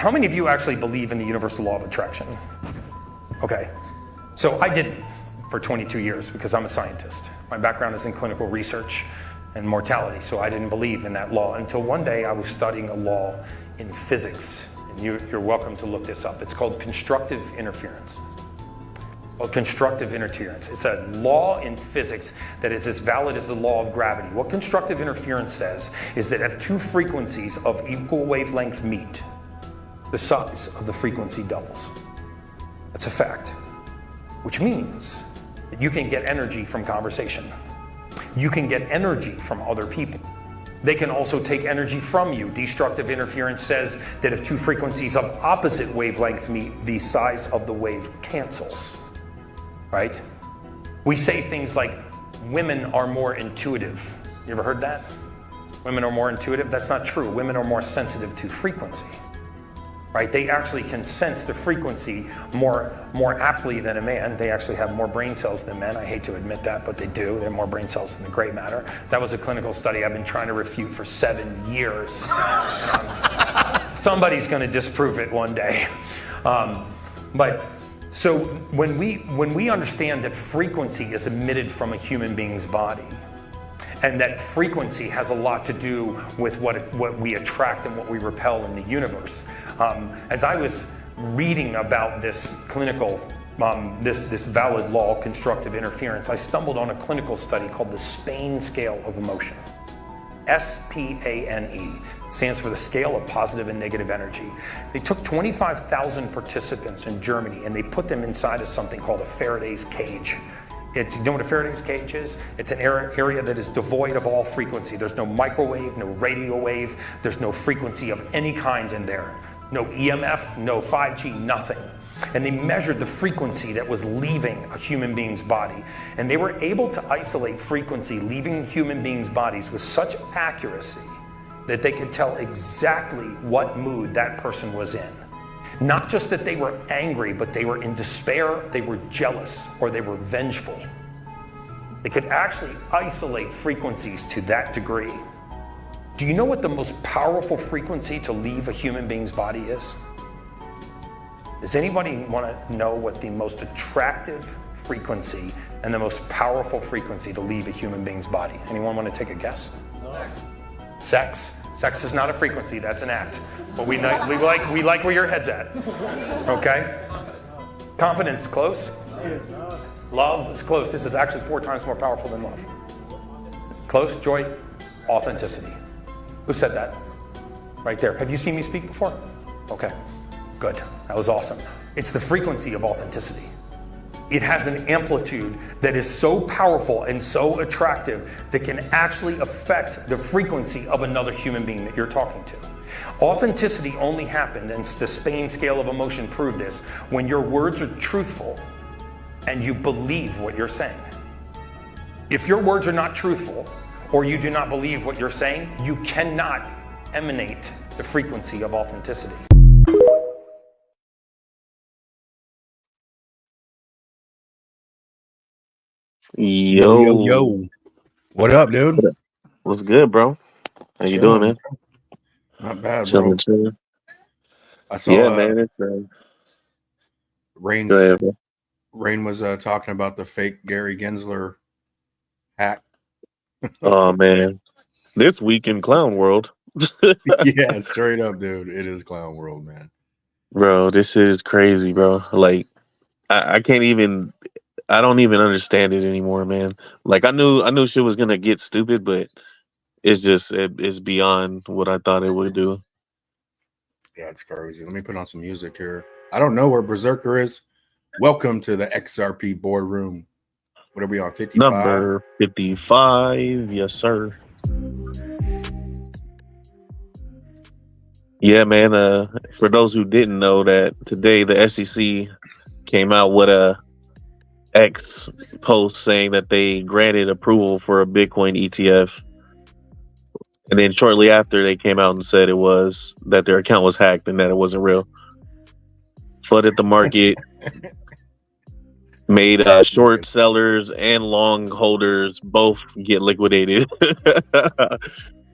How many of you actually believe in the universal law of attraction? Okay, so I didn't for 22 years because I'm a scientist. My background is in clinical research and mortality, so I didn't believe in that law until one day I was studying a law in physics. And you're welcome to look this up. It's called constructive interference. Well, constructive interference. It's a law in physics that is as valid as the law of gravity. What constructive interference says is that if two frequencies of equal wavelength meet, the size of the frequency doubles. That's a fact, which means that you can get energy from conversation. You can get energy from other people. They can also take energy from you. Destructive interference says that if two frequencies of opposite wavelength meet, the size of the wave cancels, right? We say things like, women are more intuitive. You ever heard that? Women are more intuitive? That's not true. Women are more sensitive to frequency, right? They actually can sense the frequency more aptly than a man. They actually have more brain cells than men. I hate to admit that, but they do. They have more brain cells than the gray matter. That was a clinical study I've been trying to refute for 7 years. Somebody's going to disprove it one day. But so when we understand that frequency is emitted from a human being's body, and that frequency has a lot to do with what we attract and what we repel in the universe. As I was reading about this clinical, this valid law, constructive interference, I stumbled on a clinical study called the Spain Scale of Emotion. SPANE stands for the scale of positive and negative energy. They took 25,000 participants in Germany and they put them inside of something called a Faraday's cage. You know what a Faraday's cage is? It's an area that is devoid of all frequency. There's no microwave, no radio wave, there's no frequency of any kind in there. No EMF, no 5G, nothing. And they measured the frequency that was leaving a human being's body. And they were able to isolate frequency leaving human beings' bodies with such accuracy that they could tell exactly what mood that person was in. Not just that they were angry, but they were in despair, they were jealous, or they were vengeful. They could actually isolate frequencies to that degree. Do you know what the most powerful frequency to leave a human being's body is? Does anybody want to know what the most attractive frequency and the most powerful frequency to leave a human being's body? Anyone want to take a guess? Sex. Sex is not a frequency, that's an act. But we like where your head's at. Okay? Confidence, close. Love is close. This is actually 4 times more powerful than love. Close, joy, authenticity. Who said that? Right there. Have you seen me speak before? Okay, good. That was awesome. It's the frequency of authenticity. It has an amplitude that is so powerful and so attractive that can actually affect the frequency of another human being that you're talking to. Authenticity only happened, and the Spain Scale of Emotion proved this, when your words are truthful and you believe what you're saying. If your words are not truthful or you do not believe what you're saying, you cannot emanate the frequency of authenticity. Yo. What up, dude? What's good, bro? How you doing, man? Not bad, bro. Chilling. I saw man, it's Rain was talking about the fake Gary Gensler hack. Oh man. This week in clown world. Yeah, straight up, dude. It is clown world, man. Bro, this is crazy, bro. Like I don't even understand it anymore, man. Like I knew shit was gonna get stupid, but it's beyond what I thought it would do. Yeah, it's crazy. Let me put on some music here. I don't know where Berserker is. Welcome to the XRP Boardroom. What are we on, 55? Number 55, yes, sir. Yeah, man. For those who didn't know, that today the SEC came out with a X post saying that they granted approval for a Bitcoin ETF. And then shortly after, they came out and said that their account was hacked and that it wasn't real. Flooded the market, made short sellers and long holders both get liquidated.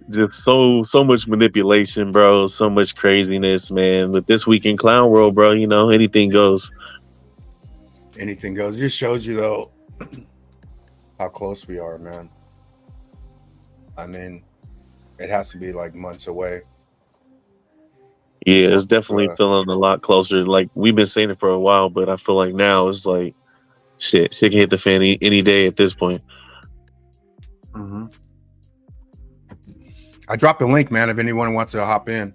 just so much manipulation, bro. So much craziness, man. With this week in clown world, bro, you know, anything goes. Anything goes. It just shows you though how close we are, man. I mean, it has to be like months away. Yeah, it's definitely feeling a lot closer. Like we've been saying it for a while, but I feel like now it's like shit can hit the fan any day at this point. Mm-hmm. I dropped a link, man, if anyone wants to hop in.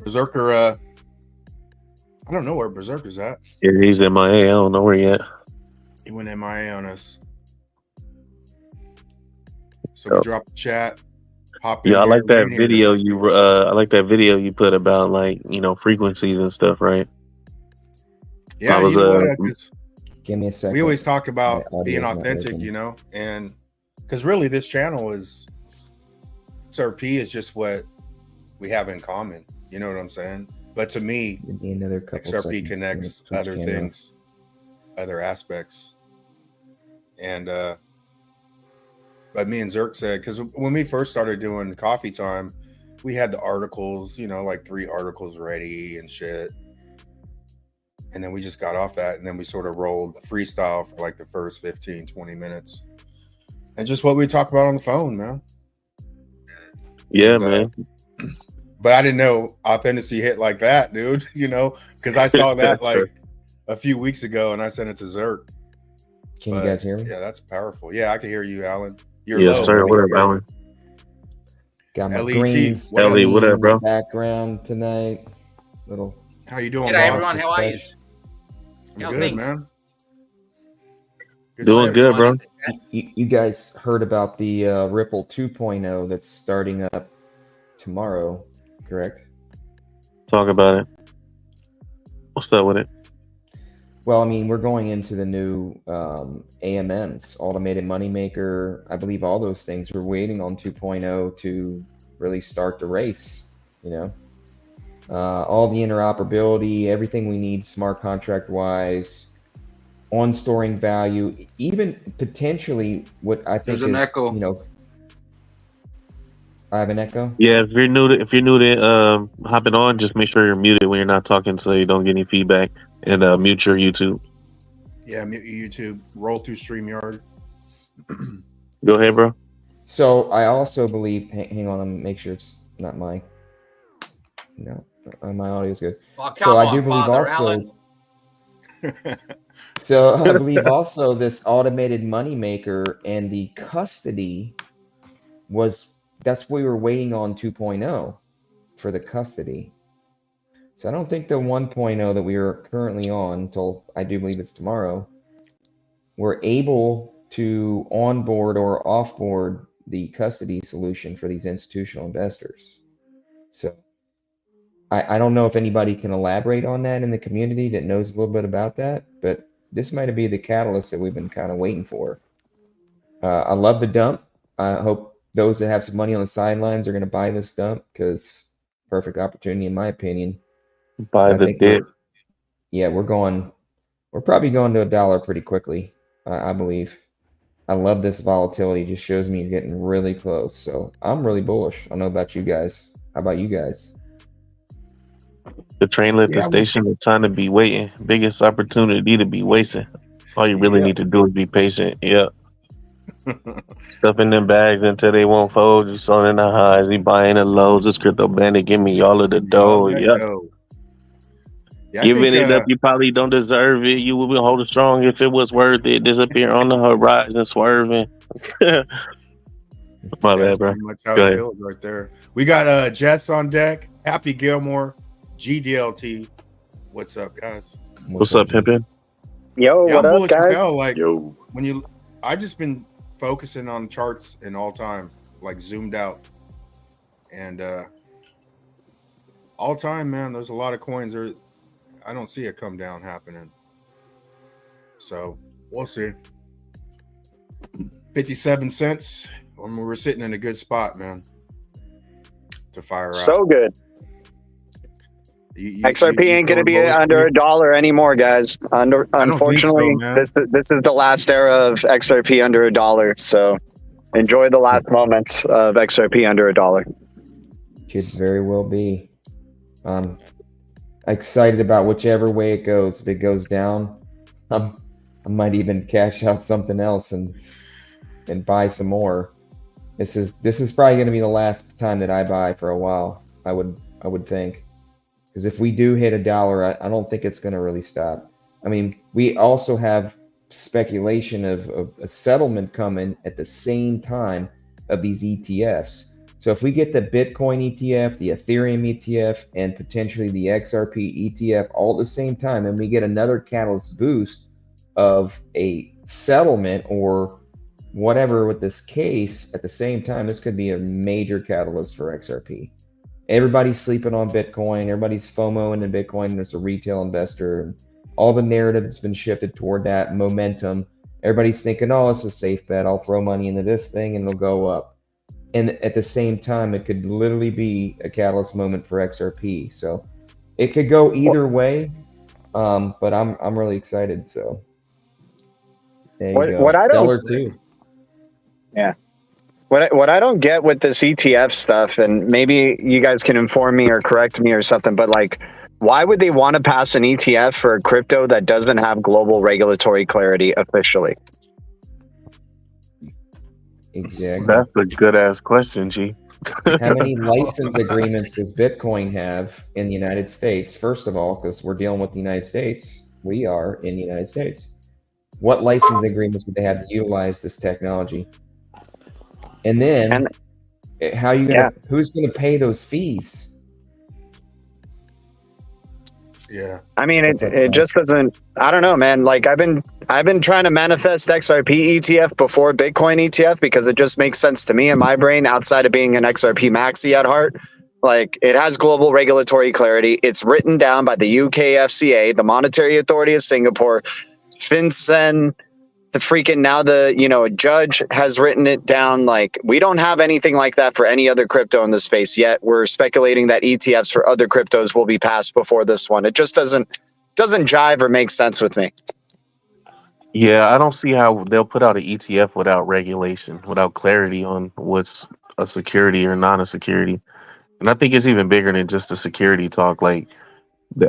Berserker, I don't know where Berserker's at. Yeah, he's MIA. I don't know where yet. He went MIA on us. So we dropped the chat. Hop in. Yeah, I like that video I like that video you put about like, you know, frequencies and stuff, right? Yeah, you know what? Give me a second. We always talk about being authentic, you know, and because really this channel is XRP is just what we have in common. You know what I'm saying? But to me, XRP connects other things, other aspects. And but me and Zerk said, because when we first started doing coffee time, we had the articles, you know, like 3 articles ready and shit. And then we just got off that, and then we sort of rolled freestyle for like the first 15, 20 minutes. And just what we talk about on the phone, man. Yeah, man. But I didn't know authenticity hit like that, dude, you know, because I saw that like a few weeks ago and I sent it to Zerk. Can you guys hear me? Yeah, that's powerful. Yeah, I can hear you, Alan. You're yes, low. sir. What up, Alan? Got my LET. green Ellie, what up, bro? Background tonight. Little. How you doing, Hey, boss? everyone. How are you? I'm good, man. Good doing good, bro. You guys heard about the Ripple 2.0 that's starting up tomorrow, correct? Talk about it. What's up with it? Well, I mean, we're going into the new AMMs, automated moneymaker. I believe all those things. We're waiting on 2.0 to really start the race, you know. All the interoperability, everything we need smart contract wise, on storing value, even potentially what I think There's an echo. You know, I have an echo. Yeah, if you're new to hopping on, just make sure you're muted when you're not talking, so you don't get any feedback, and mute your YouTube. Yeah, mute your YouTube. Roll through StreamYard. Go ahead, bro. So I also believe. Hang on, I'm make sure it's not my. No, my audio is good. Well, so I do believe also. So I believe also this automated moneymaker and the custody that's what we were waiting on 2.0 for the custody. So I don't think the 1.0 that we are currently on until I do believe it's tomorrow, we're able to onboard or offboard the custody solution for these institutional investors. So I don't know if anybody can elaborate on that in the community that knows a little bit about that, but this might be the catalyst that we've been kind of waiting for. I love the dump. I hope those that have some money on the sidelines are going to buy this dump because perfect opportunity, in my opinion. Buy the dip. Yeah, we're probably going to $1 pretty quickly, I believe. I love this volatility. It just shows me you're getting really close. So I'm really bullish. I don't know about you guys. How about you guys? The train left the station. The time to be waiting. Biggest opportunity to be wasting. All you really need to do is be patient. Yeah. Stuff in them bags until they won't fold. You selling the highs. You buying the lows. This crypto bandit give me all of the dough. Yeah. Giving it up, you probably don't deserve it. You will be holding strong if it was worth it. Disappear on the horizon, swerving. My bad, bro. Much how it feels right there. We got Jess on deck. Happy Gilmore. GDLT. What's up, guys? What's up, Pimpin? Yo, what up, guys? Like, I just been focusing on charts in all time, like zoomed out, and all time, man. There's a lot of coins there. I don't see a come down happening, so we'll see. 57 cents. When we're sitting in a good spot, man, to fire out. So good. XRP ain't going to be under $1 anymore, guys. Unfortunately, so, this is the last era of XRP under $1. So Enjoy the last moments of XRP under $1. Could very well be. Excited about whichever way it goes. If it goes down, I might even cash out something else and buy some more. This is probably going to be the last time that I buy for a while. I would think, because if we do hit $1, I don't think it's going to really stop. I mean, we also have speculation of a settlement coming at the same time of these ETFs. So if we get the Bitcoin ETF, the Ethereum ETF, and potentially the XRP ETF all at the same time, and we get another catalyst boost of a settlement or whatever with this case at the same time, this could be a major catalyst for XRP. Everybody's sleeping on Bitcoin. Everybody's FOMO into Bitcoin as a retail investor. All the narrative has been shifted toward that momentum. Everybody's thinking, oh, it's a safe bet. I'll throw money into this thing and it'll go up. And at the same time, it could literally be a catalyst moment for XRP. So it could go either way, but I'm really excited. So there you go. What I Stellar don't, too. Yeah. What I don't get with this ETF stuff, and maybe you guys can inform me or correct me or something, but like, why would they want to pass an ETF for a crypto that doesn't have global regulatory clarity officially? Exactly. That's a good ass question, G. How many license agreements does Bitcoin have in the United States? First of all, because we're dealing with the United States, we are in the United States. What license agreements would they have to utilize this technology? And then, how you gonna? Who's gonna pay those fees? Yeah. I mean, it just doesn't. I don't know, man. Like I've been trying to manifest XRP ETF before Bitcoin ETF because it just makes sense to me in my brain. Outside of being an XRP maxi at heart, like it has global regulatory clarity. It's written down by the UK FCA, the Monetary Authority of Singapore, FinCEN. The freaking now a judge has written it down. Like we don't have anything like that for any other crypto in the space yet. We're speculating that ETFs for other cryptos will be passed before this one. It just doesn't jive or make sense with me. Yeah, I don't see how they'll put out an ETF without regulation, without clarity on what's a security or not a security. And I think it's even bigger than just the security talk. Like,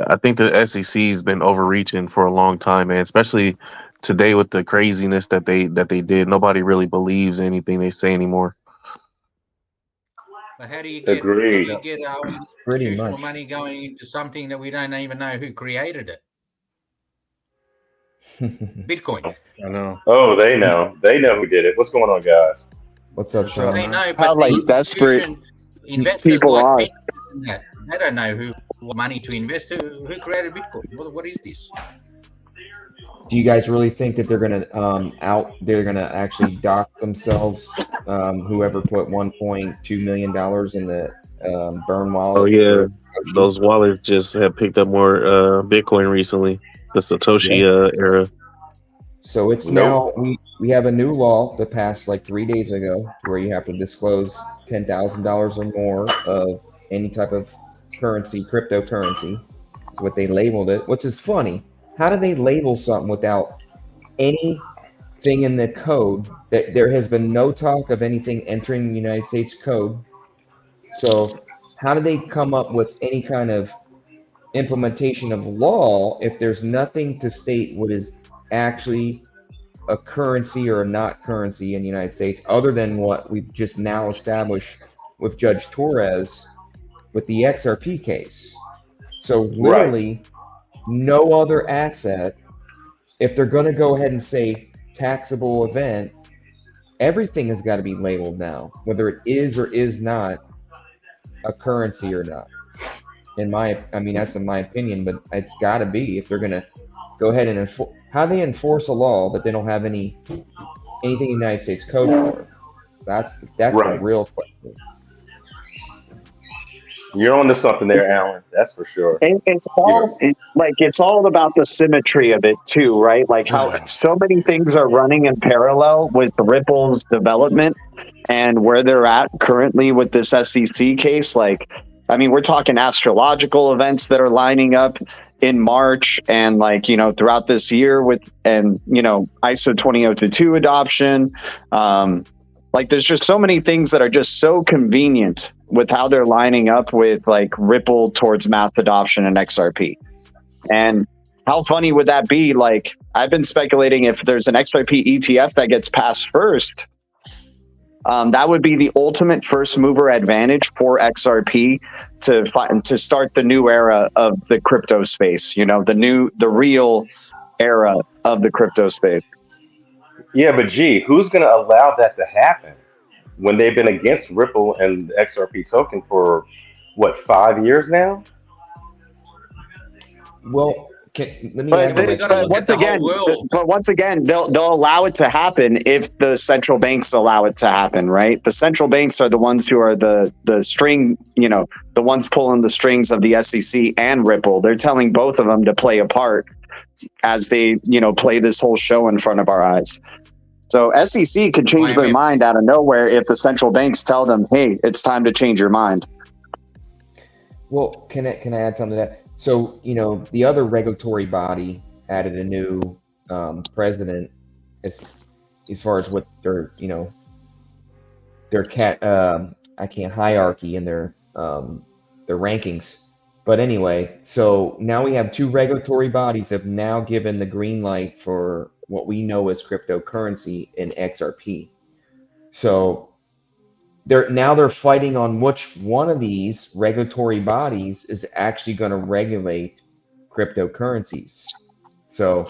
I think the SEC has been overreaching for a long time, man. Especially today with the craziness that they did. Nobody really believes anything they say anymore. But how do you get our institutional money going into something that we don't even know who created it? Bitcoin. I know. Oh, they know. They know who did it. What's going on, guys? What's up, Sean? They know, but like the desperate investors people are. They don't know what money to invest. Who created Bitcoin? What is this? Do you guys really think that they're gonna they're gonna actually dox themselves? Whoever put $1.2 million in the burn wallet? Oh yeah, those wallets just have picked up more Bitcoin recently. The Satoshi era. So it's now we have a new law that passed like 3 days ago where you have to disclose $10,000 or more of any type of currency, cryptocurrency. That's what they labeled it, which is funny. How do they label something without anything in the code? That there has been no talk of anything entering the United States code. So how do they come up with any kind of implementation of law if there's nothing to state what is actually a currency or a not currency in the United States, other than what we've just now established with Judge Torres with the XRP case? So literally no other asset, if they're going to go ahead and say taxable event, everything has got to be labeled now, whether it is or is not a currency or not. I mean, that's in my opinion, but it's got to be if they're going to go ahead and how they enforce a law that they don't have anything in the United States code for. That's the real question. You're on to something there, Alan. That's for sure. It's all about the symmetry of it too, right? Like how so many things are running in parallel with Ripple's development and where they're at currently with this SEC case. Like, I mean, we're talking astrological events that are lining up in March and throughout this year with, ISO 20022 adoption. Like there's just so many things that are just so convenient with how they're lining up with like Ripple towards mass adoption and XRP. And how funny would that be? Like I've been speculating if there's an XRP ETF that gets passed first, that would be the ultimate first mover advantage for XRP to start the new era of the crypto space, you know, the real era of the crypto space. Yeah, but gee, who's going to allow that to happen when they've been against Ripple and the XRP token for, what, 5 years now? Well, once again, they'll allow it to happen if the central banks allow it to happen, right? The central banks are the ones who are the string, you know, the ones pulling the strings of the SEC and Ripple. They're telling both of them to play a part as they, you know, play this whole show in front of our eyes. So SEC could change their mind out of nowhere if the central banks tell them, hey, it's time to change your mind. Well, can I add something to that? So, you know, the other regulatory body added a new president as far as what their, you know, their hierarchy and their rankings. But anyway, so now we have two regulatory bodies have now given the green light for what we know as cryptocurrency in XRP. So they're fighting on which one of these regulatory bodies is actually going to regulate cryptocurrencies. So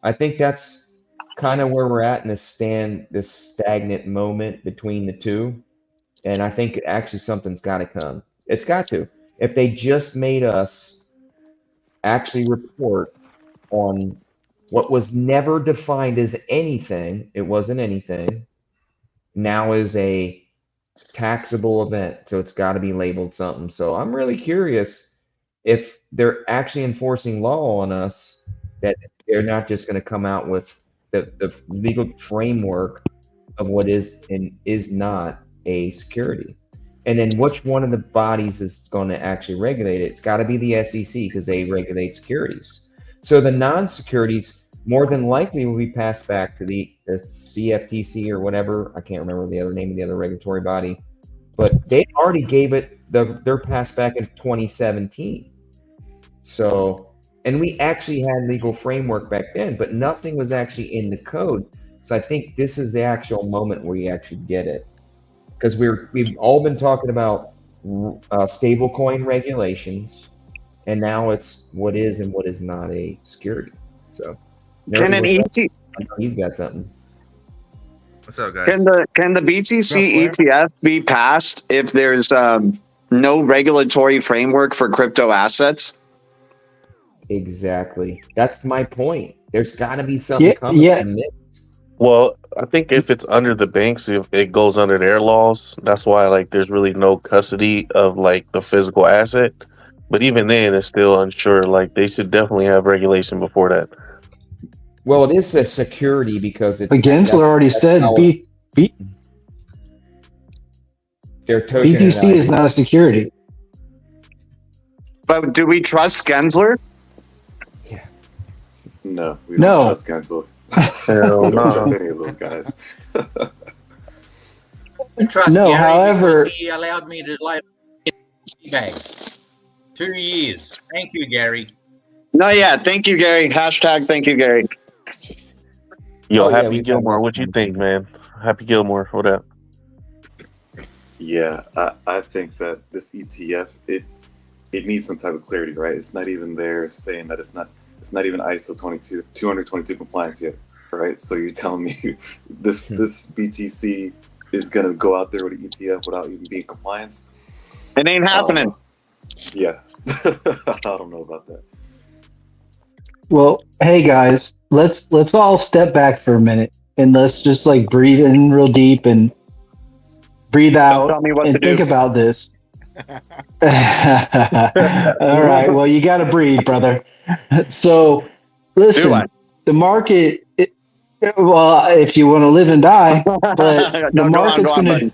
I think that's kind of where we're at in this stagnant moment between the two. And I think actually something's got to come. It's got to. If they just made us actually report on what was never defined as anything, it wasn't anything, now is a taxable event, so it's got to be labeled something. So I'm really curious if they're actually enforcing law on us, that they're not just going to come out with the legal framework of what is and is not a security. And then which one of the bodies is going to actually regulate it? It's got to be the SEC because they regulate securities. So the non-securities more than likely will be passed back to the CFTC or whatever. I can't remember the other name of the other regulatory body, but they already gave it their pass back in 2017. So, and we actually had legal framework back then, but nothing was actually in the code. So I think this is the actual moment where you actually get it, because we've all been talking about stablecoin regulations, and now it's what is and what is not a security. So. Can an he's got something. What's up, guys? Can the BTC ETF be passed if there's no regulatory framework for crypto assets? Exactly. That's my point. There's got to be something coming. Yeah. Well, I think if it's under the banks, if it goes under their laws, that's why like there's really no custody of like the physical asset. But even then, it's still unsure. Like they should definitely have regulation before that. Well, it is a security because it's. Gensler already said BTC is not a security. But do we trust Gensler? Yeah. No, we don't trust Gensler. We don't trust any of those guys. I trust Gary, however, he allowed me to lay bags. 2 years. Thank you, Gary. No, yeah. Thank you, Gary. # thank you, Gary. Yo, Happy Gilmore, what you think, man? Happy Gilmore, what up? Yeah, I think that this ETF, it needs some type of clarity, right? It's not even there saying that it's not even ISO 222 compliance yet, right? So you're telling me this BTC is gonna go out there with an ETF without even being compliance? It ain't happening. Yeah, I don't know about that. Well, hey guys, let's all step back for a minute and let's just like breathe in real deep and breathe out and think about this. All right, well, you got to breathe, brother. So listen, the market, well, if you want to live and die, but the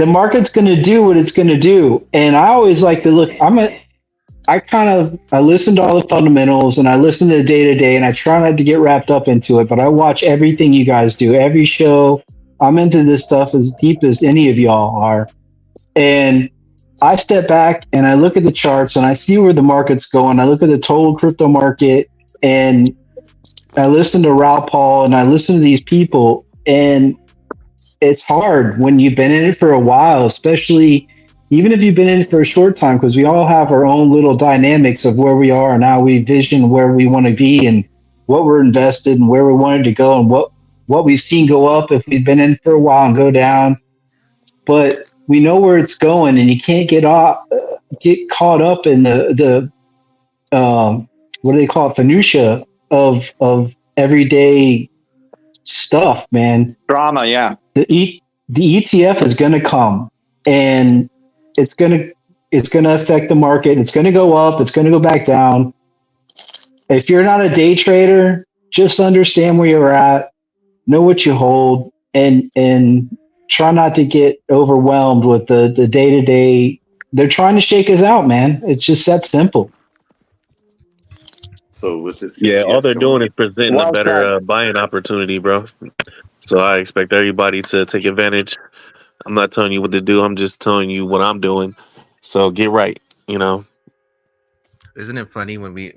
market's going to do what it's going to do. And I always like to look, I listen to all the fundamentals and I listen to the day to day and I try not to get wrapped up into it, but I watch everything you guys do, every show. I'm into this stuff as deep as any of y'all are. And I step back and I look at the charts and I see where the market's going. I look at the total crypto market and I listen to Raoul Paul and I listen to these people, and it's hard when you've been in it for a while, especially even if you've been in it for a short time, because we all have our own little dynamics of where we are and how we vision where we want to be and what we're invested and where we wanted to go and what we've seen go up if we've been in for a while and go down. But we know where it's going, and you can't get caught up in the what do they call it, minutia of everyday stuff, man. Drama, yeah. The ETF is going to come, and it's going to affect the market. It's going to go up. It's going to go back down. If you're not a day trader, just understand where you're at, know what you hold, and try not to get overwhelmed with the day-to-day. They're trying to shake us out, man. It's just that simple. So with this, all they're doing is presenting a better buying opportunity, bro. So I expect everybody to take advantage. I'm not telling you what to do. I'm just telling you what I'm doing. So get right, you know. Isn't it funny when we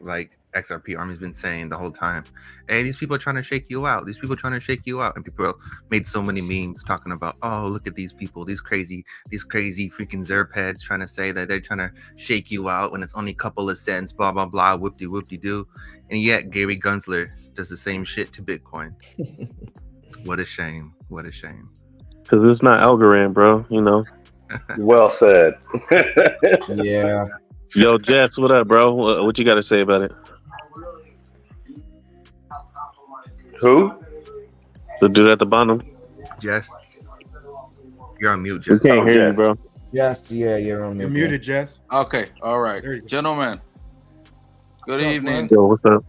XRP Army's been saying the whole time, hey, these people are trying to shake you out. These people are trying to shake you out. And people made so many memes talking about, oh, look at these people, these crazy freaking Zerp heads trying to say that they're trying to shake you out when it's only a couple of cents, blah, blah, blah, whoop-de-whoop-de-doo. And yet Gary Gensler does the same shit to Bitcoin. What a shame. What a shame. Because it's not Algorand, bro, you know. Well said. Yeah. Yo, Jess, what up, bro? What you got to say about it? Who? The dude at the bottom. Jess. You're on mute, Jess. We can't hear you, bro. Yes, yeah, you're on mute. You're muted, Jess. Okay, all right. Gentlemen, good evening. Yo, what's up?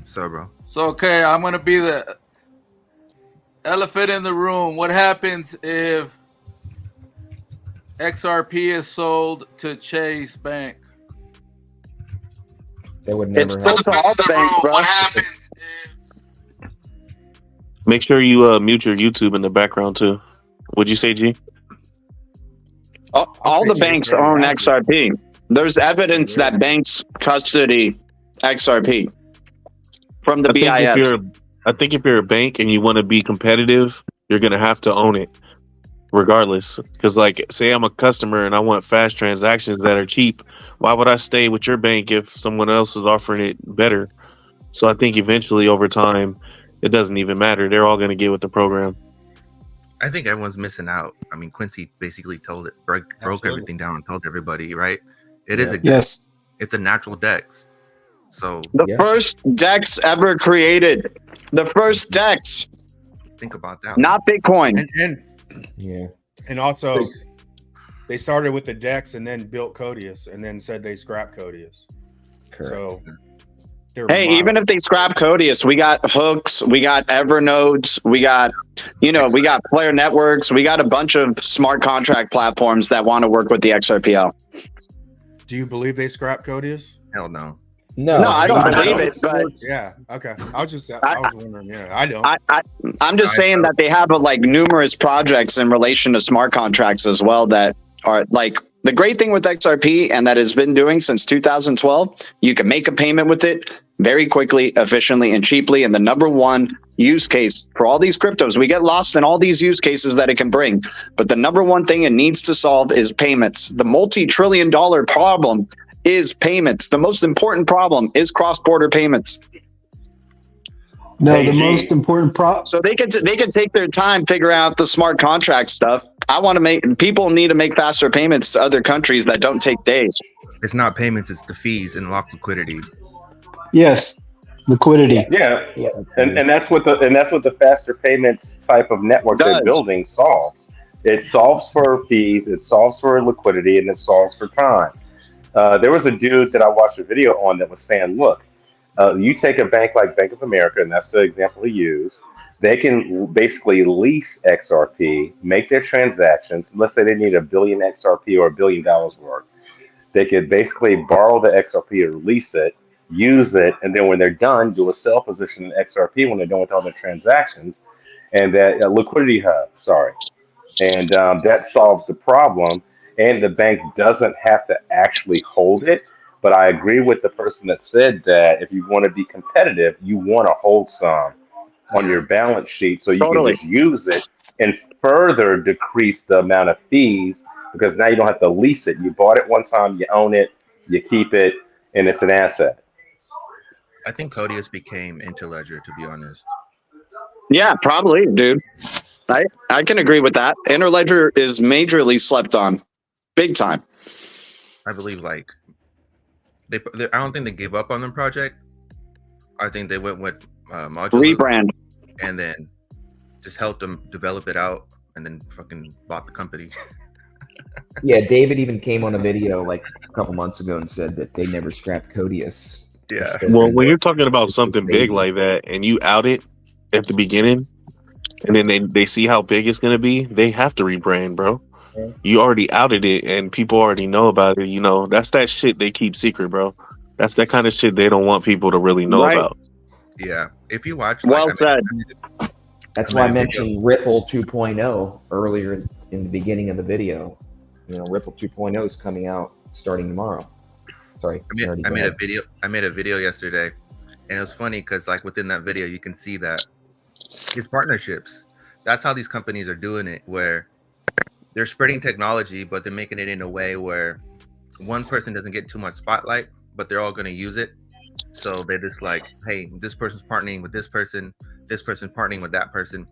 So, bro. So, okay, I'm going to be the elephant in the room. What happens if XRP is sold to Chase Bank? They would never. It's sold to all the banks, bro. What happens? Make sure you mute your YouTube in the background too. What'd you say, G? All the banks own XRP. There's evidence that banks custody XRP from the BIS. I think if you're a bank and you want to be competitive, you're gonna have to own it, regardless. Because, like, say I'm a customer and I want fast transactions that are cheap. Why would I stay with your bank if someone else is offering it better? So I think eventually, over time, it doesn't even matter. They're all gonna get with the program. I think everyone's missing out. I mean, Quincy basically broke everything down and told everybody, right? It's a natural DEX. So the first DEX ever created. The first DEX. Think about that. Not Bitcoin. And also, they started with the DEX and then built Codius and then said they scrapped Codius. Correct. So, hey, even if they scrap Codius, we got hooks, we got Evernodes, we got Player Networks, we got a bunch of smart contract platforms that want to work with the XRPL. Do you believe they scrapped Codius? Hell no. No, I don't believe it. But yeah, okay. I was wondering. Yeah, I don't. I'm just saying that they have numerous projects in relation to smart contracts as well that are like the great thing with XRP, and that has been doing since 2012. You can make a payment with it very quickly, efficiently, and cheaply. And the number one use case for all these cryptos, we get lost in all these use cases that it can bring. But the number one thing it needs to solve is payments. The multi-trillion-dollar problem is payments. The most important problem is cross-border payments. No, the most important problem. So they can take their time, figure out the smart contract stuff. People need to make faster payments to other countries that don't take days. It's not payments, it's the fees and lock liquidity. Yes, liquidity. Yeah, and that's what the faster payments type of network they're building solves. It solves for fees, it solves for liquidity, and it solves for time. There was a dude that I watched a video on that was saying, look, you take a bank like Bank of America, and that's the example he used. They can basically lease XRP, make their transactions. Let's say they need 1 billion XRP or $1 billion worth. They could basically borrow the XRP or lease it, use it, and then when they're done, do a sell position in XRP when they're done with all their transactions. and that liquidity hub. Sorry, and that solves the problem. And the bank doesn't have to actually hold it. But I agree with the person that said that if you want to be competitive, you want to hold some on your balance sheet so you can Totally. just use it and further decrease the amount of fees because now you don't have to lease it. You bought it one time, you own it, you keep it, and it's an asset. I think Codius became Interledger, to be honest. Yeah, probably, dude. I can agree with that. Interledger is majorly slept on, big time. I believe like they I don't think they gave up on the project. I think they went with modular Rebrand. and then just helped them develop it out and then fucking bought the company. Yeah, David even came on a video like a couple months ago and said that they never scrapped Codius. Yeah. Well, when you're talking about something big like that and you out it at the beginning and then they see how big it's going to be, they have to rebrand, bro. You already outed it and people already know about it. You know, that's that shit they keep secret, bro. That's that kind of shit they don't want people to really know about. Yeah. If you watch, well said. That's why I mentioned Ripple 2.0 earlier in the beginning of the video. You know, Ripple 2.0 is coming out starting tomorrow. Sorry, I made a video yesterday, and it was funny because like within that video, you can see that it's partnerships. That's how these companies are doing it, where they're spreading technology, but they're making it in a way where one person doesn't get too much spotlight, but they're all going to use it. So they're just like, hey, this person's partnering with this person partnering with that person.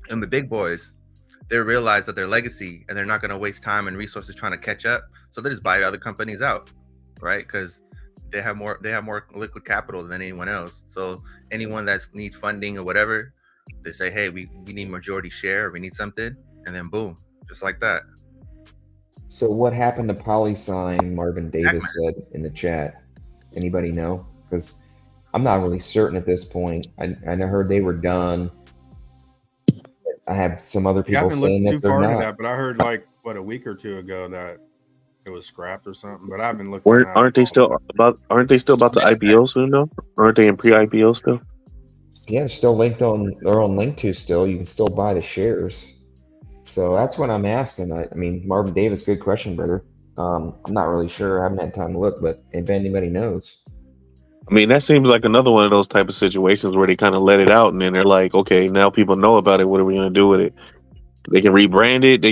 And the big boys, they realize that their legacy and they're not going to waste time and resources trying to catch up. So they just buy other companies out, right? Because they have more liquid capital than anyone else. So anyone that needs funding or whatever, they say, hey, we need majority share, or we need something, and then boom, just like that. So what happened to PolySign? Marvin Davis said in the chat. Anybody know? Because I'm not really certain at this point. I heard they were done. I have some other people saying that they're not. Into that, but I heard like a week or two ago that it was scrapped or something. But I've been looking. Aren't they still about to IPO soon though? Aren't they in pre-IPO still? Yeah, they're still linked on. They're on Link2 still. You can still buy the shares. So that's what I'm asking. I mean, Marvin Davis, good question, brother. I'm not really sure. I haven't had time to look, but if anybody knows. I mean, that seems like another one of those type of situations where they kind of let it out and then they're like, okay, now people know about it. What are we going to do with it? They can rebrand it.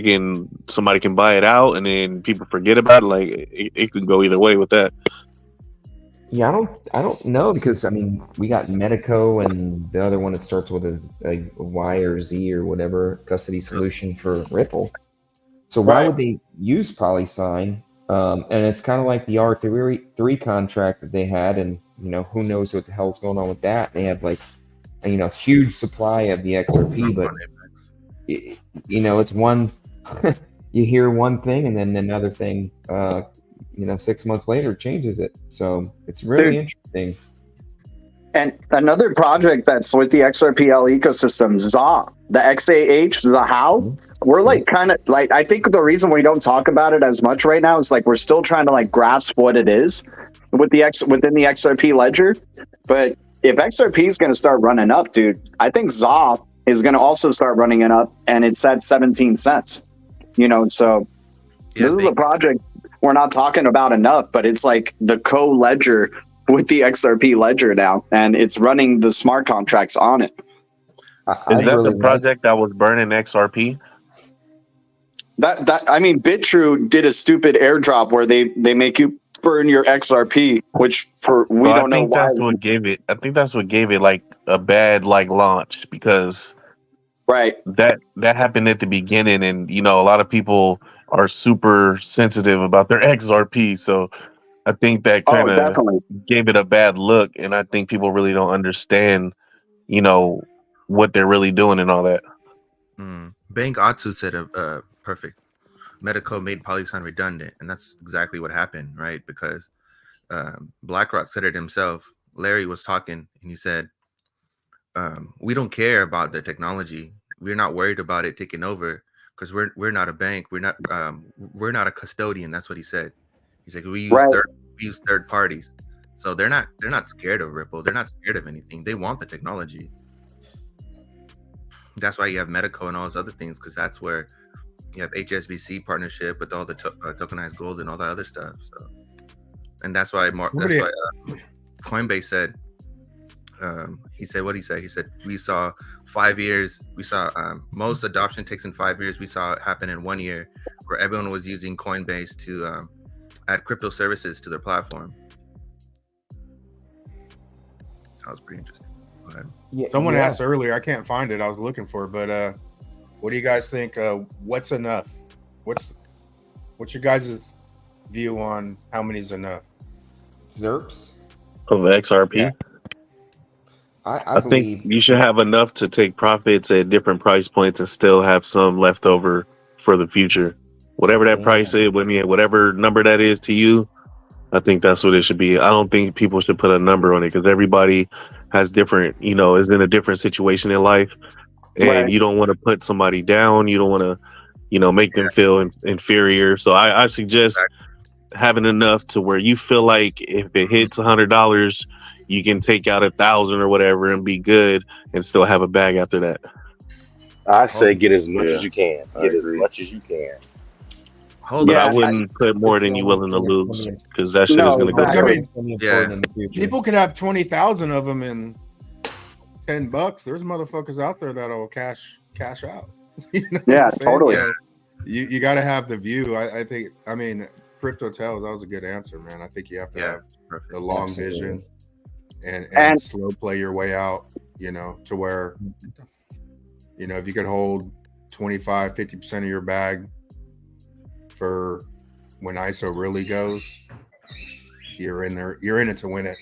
Somebody can buy it out and then people forget about it. Like it could go either way with that. Yeah, I don't know because I mean we got Medico and the other one that starts with a Y or Z or whatever custody solution for Ripple. So why would they use PolySign? And it's kind of like the R3 contract that they had, and you know who knows what the hell's going on with that. They have like a huge supply of the XRP, but it's one. You hear one thing and then another thing. 6 months later changes it. So it's really interesting. And another project that's with the XRPL ecosystem, ZA, the XAH, the how, we're like kind of like, I think the reason we don't talk about it as much right now is like we're still trying to like grasp what it is within the XRP ledger. But if XRP is going to start running up, dude, I think ZA is going to also start running it up, and it's at 17 cents. So this is a project we're not talking about enough, but it's like the co-ledger with the XRP ledger now, and it's running the smart contracts on it. Is that the project that was burning XRP? I mean, BitTrue did a stupid airdrop where they make you burn your XRP, which we don't know why. I think that's what gave it like a bad launch, because that happened at the beginning, and a lot of people are super sensitive about their XRP, so I think that kind of gave it a bad look, and I think people really don't understand, what they're really doing and all that. Bang Atsu said perfect. Medico made PolySign redundant, and that's exactly what happened, right? Because BlackRock said it himself. Larry was talking, and he said, "We don't care about the technology. We're not worried about it taking over because we're not a bank. We're not a custodian." That's what he said. He's like, we use third parties, so they're not scared of Ripple. They're not scared of anything. They want the technology. That's why you have Medico and all those other things, because that's where you have HSBC partnership with all the tokenized gold and all that other stuff. So, and that's why Coinbase said, he said what he said. He said we saw 5 years. We saw most adoption takes in 5 years. We saw it happen in 1 year, where everyone was using Coinbase to add crypto services to their platform. That was pretty interesting. Go ahead. Yeah, someone asked earlier, I can't find it. I was looking for it, but what do you guys think? What's enough? What's your guys' view on how many is enough? ZERPs of XRP. Yeah. I think you should have enough to take profits at different price points and still have some left over for the future. Whatever that price is, whatever number that is to you, I think that's what it should be. I don't think people should put a number on it because everybody has different, is in a different situation in life. And you don't want to put somebody down. You don't want to, make them feel inferior. So I suggest having enough to where you feel like if it hits $100, you can take out 1,000 or whatever and be good and still have a bag after that. I say get as much as you can. Get as much as you can. But I wouldn't put more than you're willing to lose because that shit is going to go down. People could have 20,000 of them in $10. There's motherfuckers out there that'll cash out. Totally. So you got to have the view. I think. I mean, Crypto Tells, that was a good answer, man. I think you have to have the long vision and slow play your way out. To where if you could hold 25-50% of your bag for when ISO really goes, you're in there. You're in it to win it.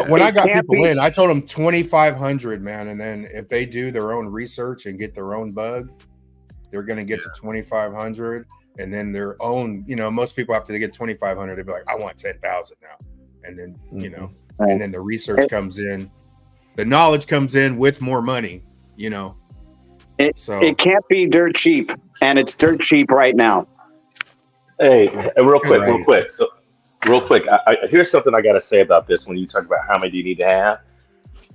When I got people in, I told them 2,500, man, and then if they do their own research and get their own bug, they're going to get to 2,500, and then their own. Most people after they get 2,500, they be like, "I want 10,000 now," and then and then the research comes in, the knowledge comes in with more money. It can't be dirt cheap, and it's dirt cheap right now. Hey, real quick. So, real quick, here's something I got to say about this. When you talk about how many do you need to have,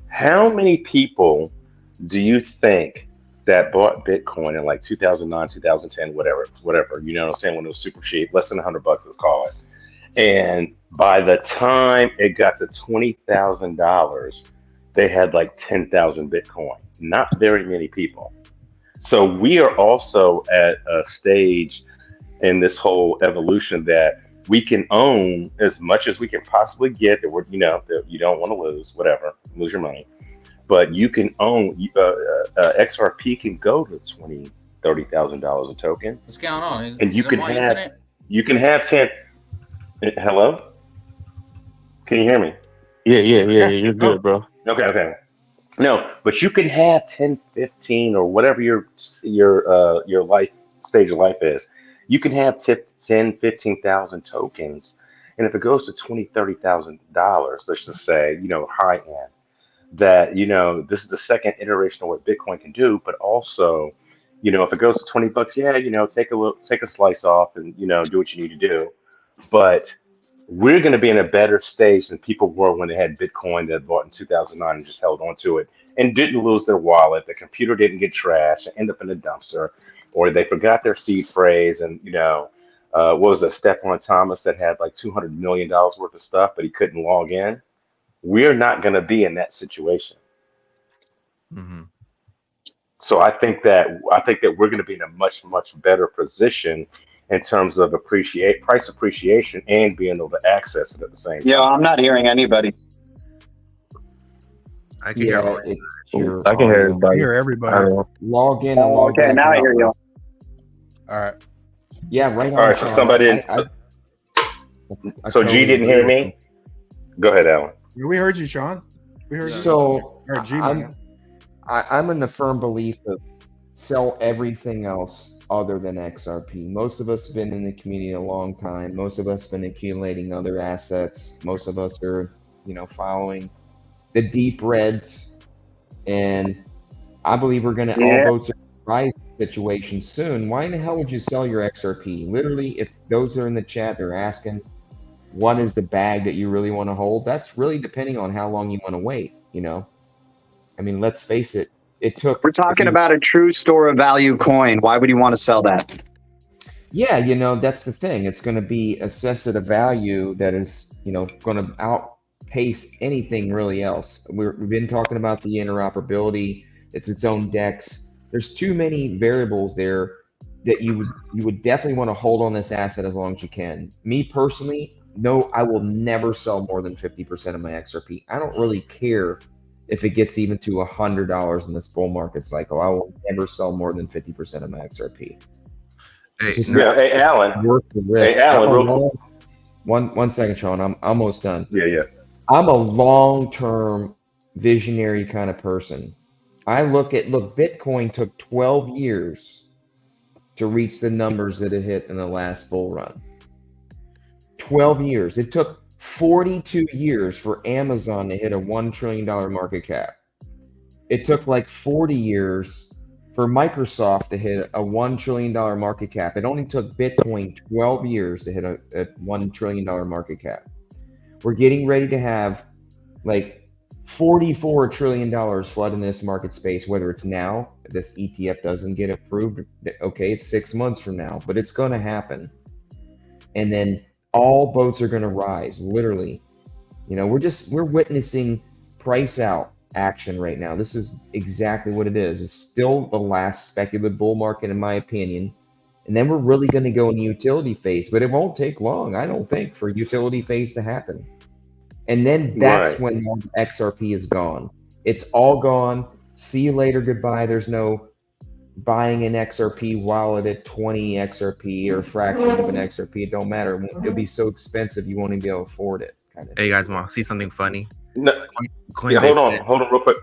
how many people do you think that bought Bitcoin in like 2009, 2010, whatever? You know what I'm saying? When it was super cheap, less than $100, let's call it. And by the time it got to $20,000, they had like 10,000 Bitcoin. Not very many people. So we are also at a stage in this whole evolution that we can own as much as we can possibly get that we're, that you don't want to lose, lose your money. But you can own, XRP can go to $20,000, $30,000 a token. What's going on? And you can have 10. Hello? Can you hear me? Yeah, you're good, bro. Okay. No, but you can have 10, 15 or whatever your life stage of life is. You can have 10, 15,000 tokens. And if it goes to $20,000, $30,000, let's just say, high end, that, this is the second iteration of what Bitcoin can do. But also, if it goes to $20, take a slice off and, do what you need to do. But we're going to be in a better stage than people were when they had Bitcoin that bought in 2009 and just held on to it and didn't lose their wallet. The computer didn't get trashed and end up in a dumpster, or they forgot their seed phrase. And, what was that, Stephon Thomas that had like $200 million worth of stuff, but he couldn't log in? We're not going to be in that situation. Mm-hmm. So I think that we're going to be in a much, much better position in terms of price appreciation and being able to access it at the same time. Yeah, I'm not hearing anybody. I can hear everybody. I hear everybody. Log in and log out. Okay, now I hear you. All right. Yeah, right on. All right, so somebody. So G didn't hear me? Go ahead, Alan. We heard you, Sean. We heard you. So G, I'm in the firm belief of sell everything else other than XRP. Most of us have been in the community a long time. Most of us have been accumulating other assets. Most of us are, following the deep reds. And I believe we're going to all go to rise situation soon. Why in the hell would you sell your XRP? Literally, if those are in the chat, they're asking, what is the bag that you really want to hold? That's really depending on how long you want to wait, I mean, let's face it. It took. We're talking about a true store of value coin. Why would you want to sell that? Yeah, that's the thing. It's going to be assessed at a value that is, going to outpace anything really else. We've been talking about the interoperability. It's its own DEX. There's too many variables there that you would definitely want to hold on this asset as long as you can. Me personally, no, I will never sell more than 50% of my XRP. I don't really care if it gets even to $100 in this bull market cycle. I will never sell more than 50% of my XRP. Hey, Alan. Worth the risk. Hey, Alan. One second, Sean. I'm almost done. Yeah. I'm a long-term visionary kind of person. Look, Bitcoin took 12 years to reach the numbers that it hit in the last bull run. 12 years. It took 42 years for Amazon to hit a $1 trillion market cap. It took like 40 years for Microsoft to hit a $1 trillion market cap. It only took Bitcoin 12 years to hit a $1 trillion market cap. We're getting ready to have like $44 trillion flood in this market space, whether it's now, this ETF doesn't get approved. Okay, it's 6 months from now, but it's going to happen. And then all boats are going to rise, literally. We're witnessing price out action right now. This is exactly what it is. It's still the last speculative bull market, in my opinion. And then we're really going to go in utility phase, but it won't take long, I don't think, for utility phase to happen. And then that's when XRP is gone. It's all gone. See you later. Goodbye. There's no buying an XRP wallet at 20 XRP or a fraction of an XRP. It don't matter. It'll be so expensive you won't even be able to afford it. Hey guys, want to see something funny? No, hold on real quick.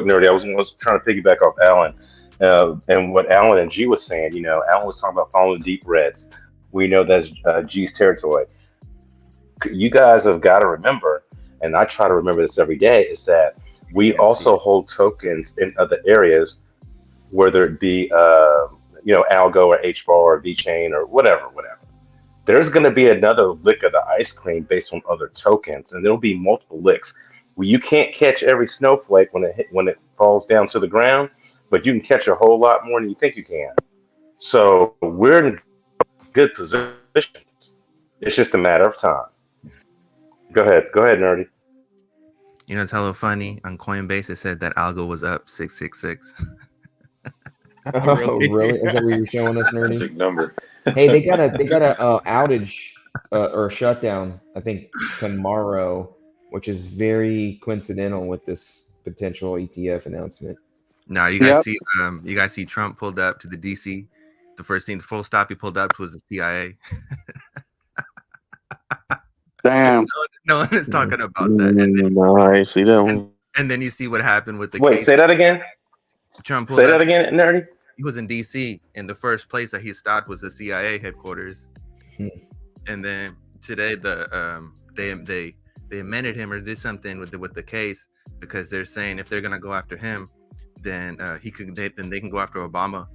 Nerdy. I was trying to piggyback off Alan and what Alan and G was saying. Alan was talking about following deep reds. We know that's G's territory. You guys have got to remember, and I try to remember this every day, is that we also hold tokens in other areas, whether it be Algo or HBAR or VeChain or whatever. There's going to be another lick of the ice cream based on other tokens, and there'll be multiple licks. Well, you can't catch every snowflake when it falls down to the ground, but you can catch a whole lot more than you think you can. So we're in good position. It's just a matter of time. Go ahead, Nerdy. It's hella funny. On Coinbase, it said that Algo was up 666. Oh, really? Is that what you're showing us, Nerdy? Magic number. Hey, they got a outage or shutdown, I think, tomorrow, which is very coincidental with this potential ETF announcement. Now, you guys see Trump pulled up to the DC. The first thing, the full stop he pulled up to was the CIA. Damn. No one is talking about that. No, I see that one. And then you see what happened with the Wait, case. say that again? Trump say that again, Nerdy? He was in DC, and the first place that he stopped was the CIA headquarters. And then today, they amended him or did something with the case, because they're saying if they're gonna go after him, then they can go after Obama.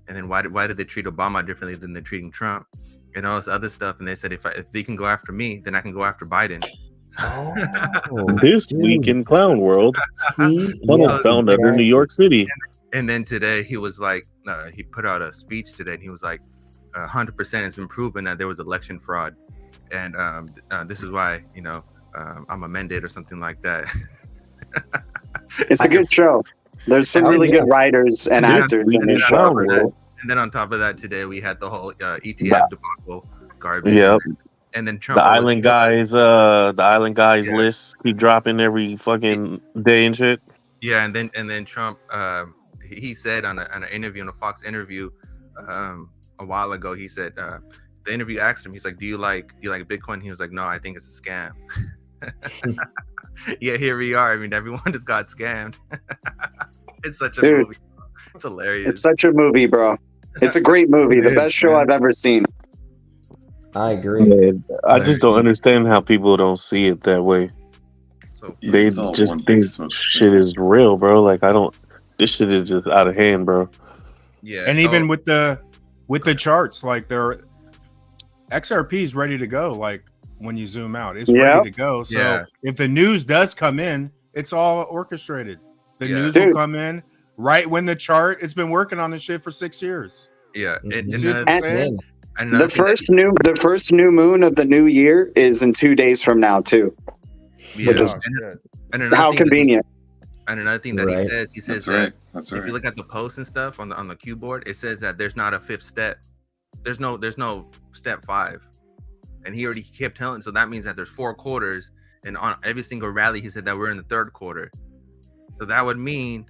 And then why did they treat Obama differently than they're treating Trump and all this other stuff? And they said if they can go after me, then I can go after Biden. This week in Clown World, Tunnel found under New York City. And then today he was like, he put out a speech today, and he was like, 100% it's been proven that there was election fraud, and this is why I'm amended or something like that. It's a good show. There's some really good writers and actors in this show. And then on top of that, today we had the whole ETF debacle garbage. Yep. And then Trump. The island guys list keep dropping every fucking day and shit. Yeah, and then Trump, he said on an interview, on a Fox interview, a while ago, he said the interview asked him, he's like, do you like Bitcoin? He was like, no, I think it's a scam. Yeah, here we are. I mean, everyone just got scammed. It's such a movie. It's hilarious. It's such a movie, bro. It's a great movie. The best show I've ever seen. I agree. I just don't understand how people don't see it that way. So they just think shit is real, bro. Like this shit is just out of hand, bro. Yeah. And even with the charts, like XRP is ready to go. Like when you zoom out, it's ready to go. So if the news does come in, it's all orchestrated. The news will come in right when the chart. It's been working on this shit for 6 years. Yeah, and the first new moon of the new year is in 2 days from now too. Yeah, Which is and how convenient. And another thing that he says that That's if you look at the posts and stuff on the Q board, it says that there's not a fifth step. There's no step 5, and he already kept telling. So that means that there's 4 quarters, and on every single rally, he said that we're in the 3rd quarter. So that would mean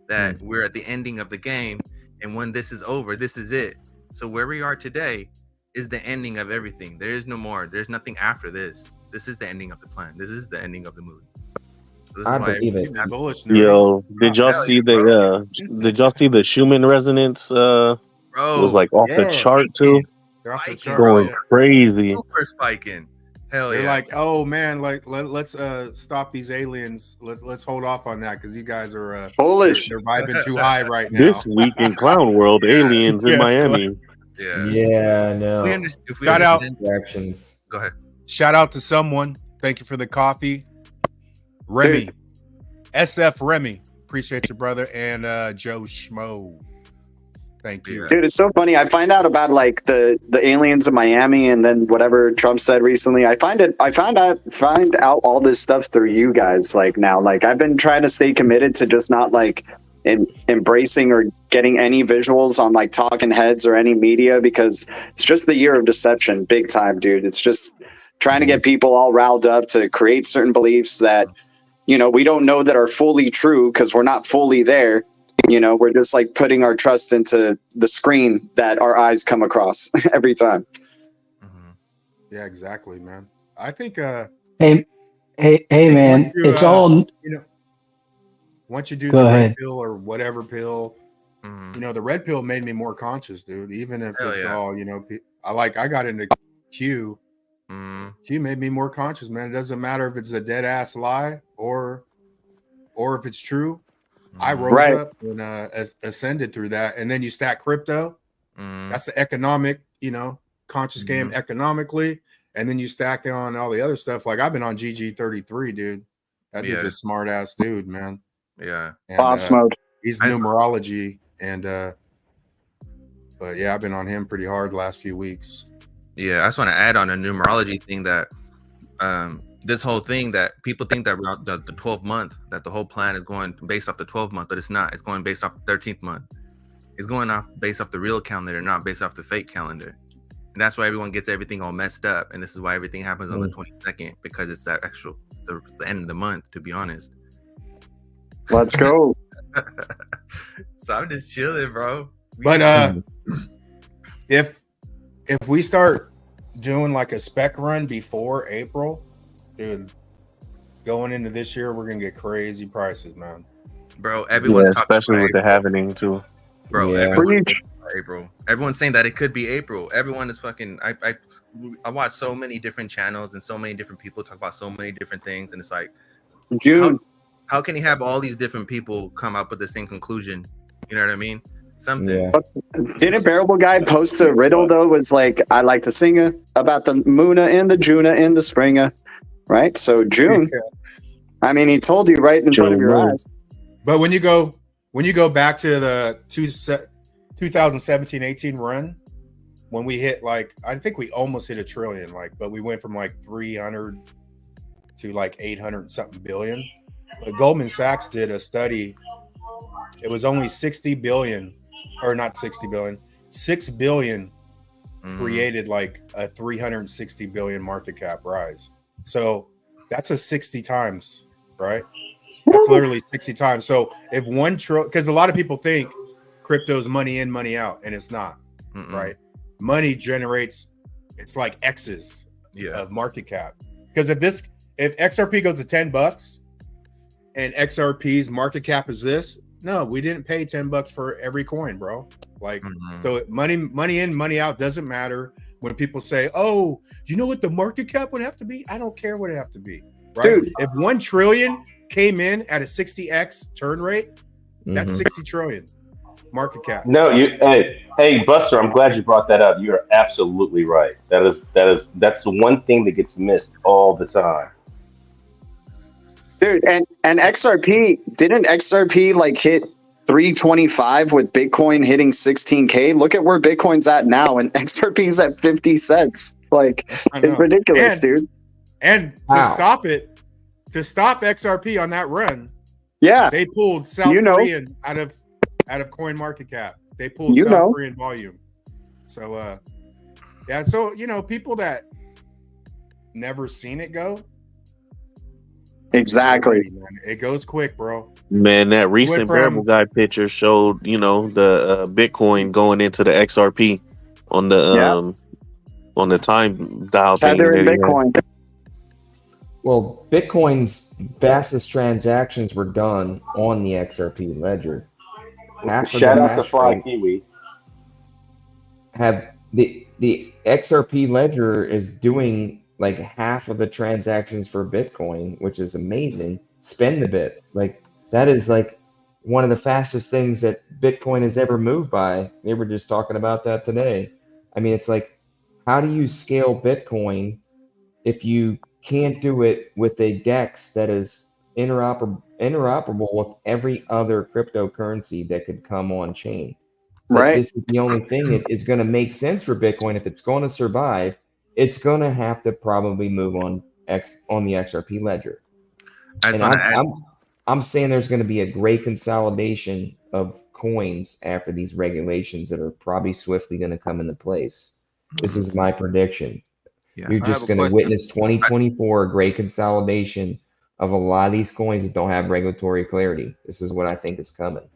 that we're at the ending of the game, and when this is over, this is it. So where we are today is the ending of everything. There is no more. There's nothing after this. This is the ending of the plan. This is the ending of the movie. So I believe it. Yo, did y'all see the Schumann resonance? Was like off the chart too. They're off the chart, going crazy. Super spiking. Hell They're yeah. like, oh man, like let's stop these aliens. Let's hold off on that because you guys are foolish. They're vibing too high right now. This week in Clown World, aliens in Miami. Yeah, no. Shout out. Directions. Go ahead. Shout out to someone. Thank you for the coffee, Remy, SF Remy. Appreciate you, brother, and Joe Schmo. Thank you, dude. It's so funny. I find out about like the aliens in Miami, and then whatever Trump said recently. I find out all this stuff through you guys. Like now, like I've been trying to stay committed to just not like embracing or getting any visuals on like talking heads or any media because it's just the year of deception, big time, dude. It's just trying to get people all riled up to create certain beliefs that we don't know that are fully true because we're not fully there. We're just like putting our trust into the screen that our eyes come across every time. Yeah, exactly, man. I think. Hey, man! It's all. Once you do Go the ahead. red pill or whatever pill, the red pill made me more conscious, dude. Even if it's all, I got into Q. Q made me more conscious, man. It doesn't matter if it's a dead ass lie or if it's true. I rose up and ascended through that, and then you stack crypto. That's the economic, conscious game economically, and then you stack it on all the other stuff. Like I've been on GG33, dude. That dude's a smart ass dude, man. Yeah, and, boss mode. He's numerology, and but yeah, I've been on him pretty hard the last few weeks. Yeah, I just want to add on a numerology thing that this whole thing that people think that we're the 12th month, that the whole plan is going based off the 12th month, but it's not. It's going based off the 13th month. It's going off based off the real calendar, not based off the fake calendar. And that's why everyone gets everything all messed up. And this is why everything happens on the 22nd, because it's that actual the end of the month, to be honest. Let's go. So I'm just chilling, bro. But if we start doing like a spec run before April, dude, going into this year, we're gonna get crazy prices, man. Bro, everyone's especially with the happening too. Bro, everyone's saying that it could be April. Everyone is fucking. I watch so many different channels and so many different people talk about so many different things, and it's like June. How can you have all these different people come up with the same conclusion? You know what I mean? Something. Yeah. Didn't Bearable Guy post a riddle though? Was like, I like to sing about the Moona and the Juna and the Springa, right? So June. I mean, he told you right in front of your eyes. But when you go back to the 2017-18 run, when we hit like, I think we almost hit $1 trillion, but we went from like 300 to like 800 something billion. But Goldman Sachs did a study. It was only 60 billion, or not 60 billion, 6 billion created like a 360 billion market cap rise. So that's a 60 times, right? That's literally 60 times. So if $1 trillion, because a lot of people think crypto's money in, money out, and it's not, right? Money generates, it's like X's of market cap. Because if XRP goes to $10 and XRP's market cap is this, no, we didn't pay $10 for every coin, bro. Like, so money in, money out doesn't matter. When people say, "Oh, you know what the market cap would have to be?" I don't care what it have to be, right? Dude. If 1 trillion came in at a 60x turn rate, that's 60 trillion market cap. No, hey, Buster, I'm glad you brought that up. You're absolutely right. That's the one thing that gets missed all the time. Dude, and XRP, didn't XRP like hit 325 with Bitcoin hitting 16K. Look at where Bitcoin's at now, and XRP's at 50 cents. Like, it's ridiculous, dude. And to stop XRP on that run, they pulled South Korean out of CoinMarketCap. They pulled South Korean volume. So so people that never seen it go. Exactly. It goes quick, bro. Man, that recent Variable Guy picture showed, the Bitcoin going into the XRP on the time dial thing. Bitcoin. Well, Bitcoin's fastest transactions were done on the XRP ledger. Shout out to Fly Kiwi. Have the XRP ledger is doing like half of the transactions for Bitcoin, which is amazing. Spend the bits. Like, that is like one of the fastest things that Bitcoin has ever moved by. They were just talking about that today. I mean, it's like, how do you scale Bitcoin if you can't do it with a DEX that is interoperable with every other cryptocurrency that could come on chain? Right. This is the only thing that is going to make sense for Bitcoin. If it's going to survive, it's going to have to probably move on the XRP ledger. I'm saying there's going to be a great consolidation of coins after these regulations that are probably swiftly going to come into place. This is my prediction. Yeah. You're just going to witness 2024, a great consolidation of a lot of these coins that don't have regulatory clarity. This is what I think is coming.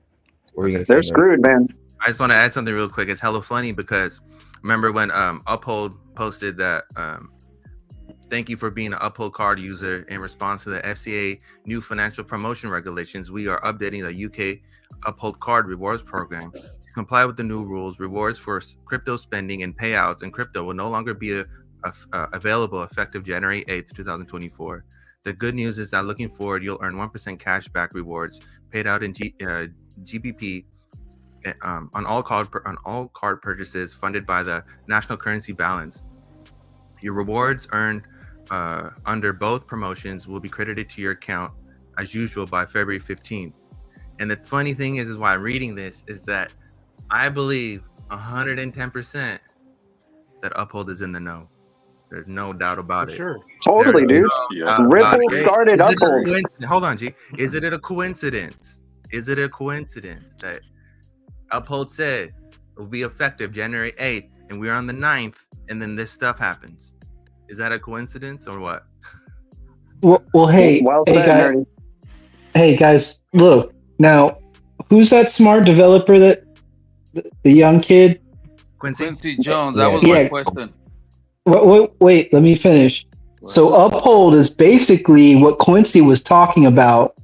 They're screwed, man. I just want to add something real quick. It's hella funny because remember when Uphold posted that thank you for being an Uphold card user in response to the FCA new financial promotion regulations. We are updating the UK Uphold card rewards program to comply with the new rules. Rewards for crypto spending and payouts in crypto will no longer be available effective January 8th, 2024. The good news is that looking forward, you'll earn 1% cash back rewards paid out in GBP on all card purchases funded by the national currency balance. Your rewards earned under both promotions will be credited to your account as usual by February 15th. And the funny thing is why I'm reading this is that I believe 110% that Uphold is in the know. There's no doubt about it. Sure. Totally, dude. Ripple started Uphold. Hold on, G. Is it a coincidence? Is it a coincidence that Uphold said it will be effective January 8th and we're on the 9th and then this stuff happens? Is that a coincidence or what? Well, hey, guys, look, now, who's that smart developer the young kid? Quincy Jones, that was my question. Wait, let me finish. So Uphold is basically what Quincy was talking about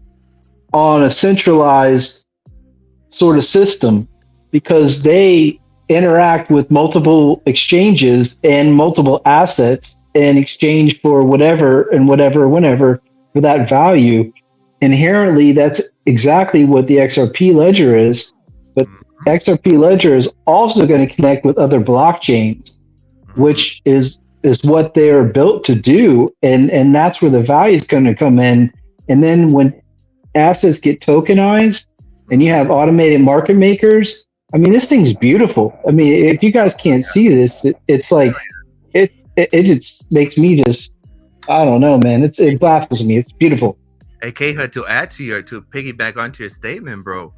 on a centralized sort of system, because they interact with multiple exchanges and multiple assets in exchange for whatever and whenever for that value. Inherently, that's exactly what the XRP ledger is. But XRP ledger is also going to connect with other blockchains, which is what they're built to do. And that's where the value is going to come in. And then when assets get tokenized and you have automated market makers, I mean, this thing's beautiful. I mean, if you guys can't see this, it's like, it just makes me just, I don't know, man. It baffles me. It's beautiful. Hey, K-Hud, to piggyback onto your statement, bro,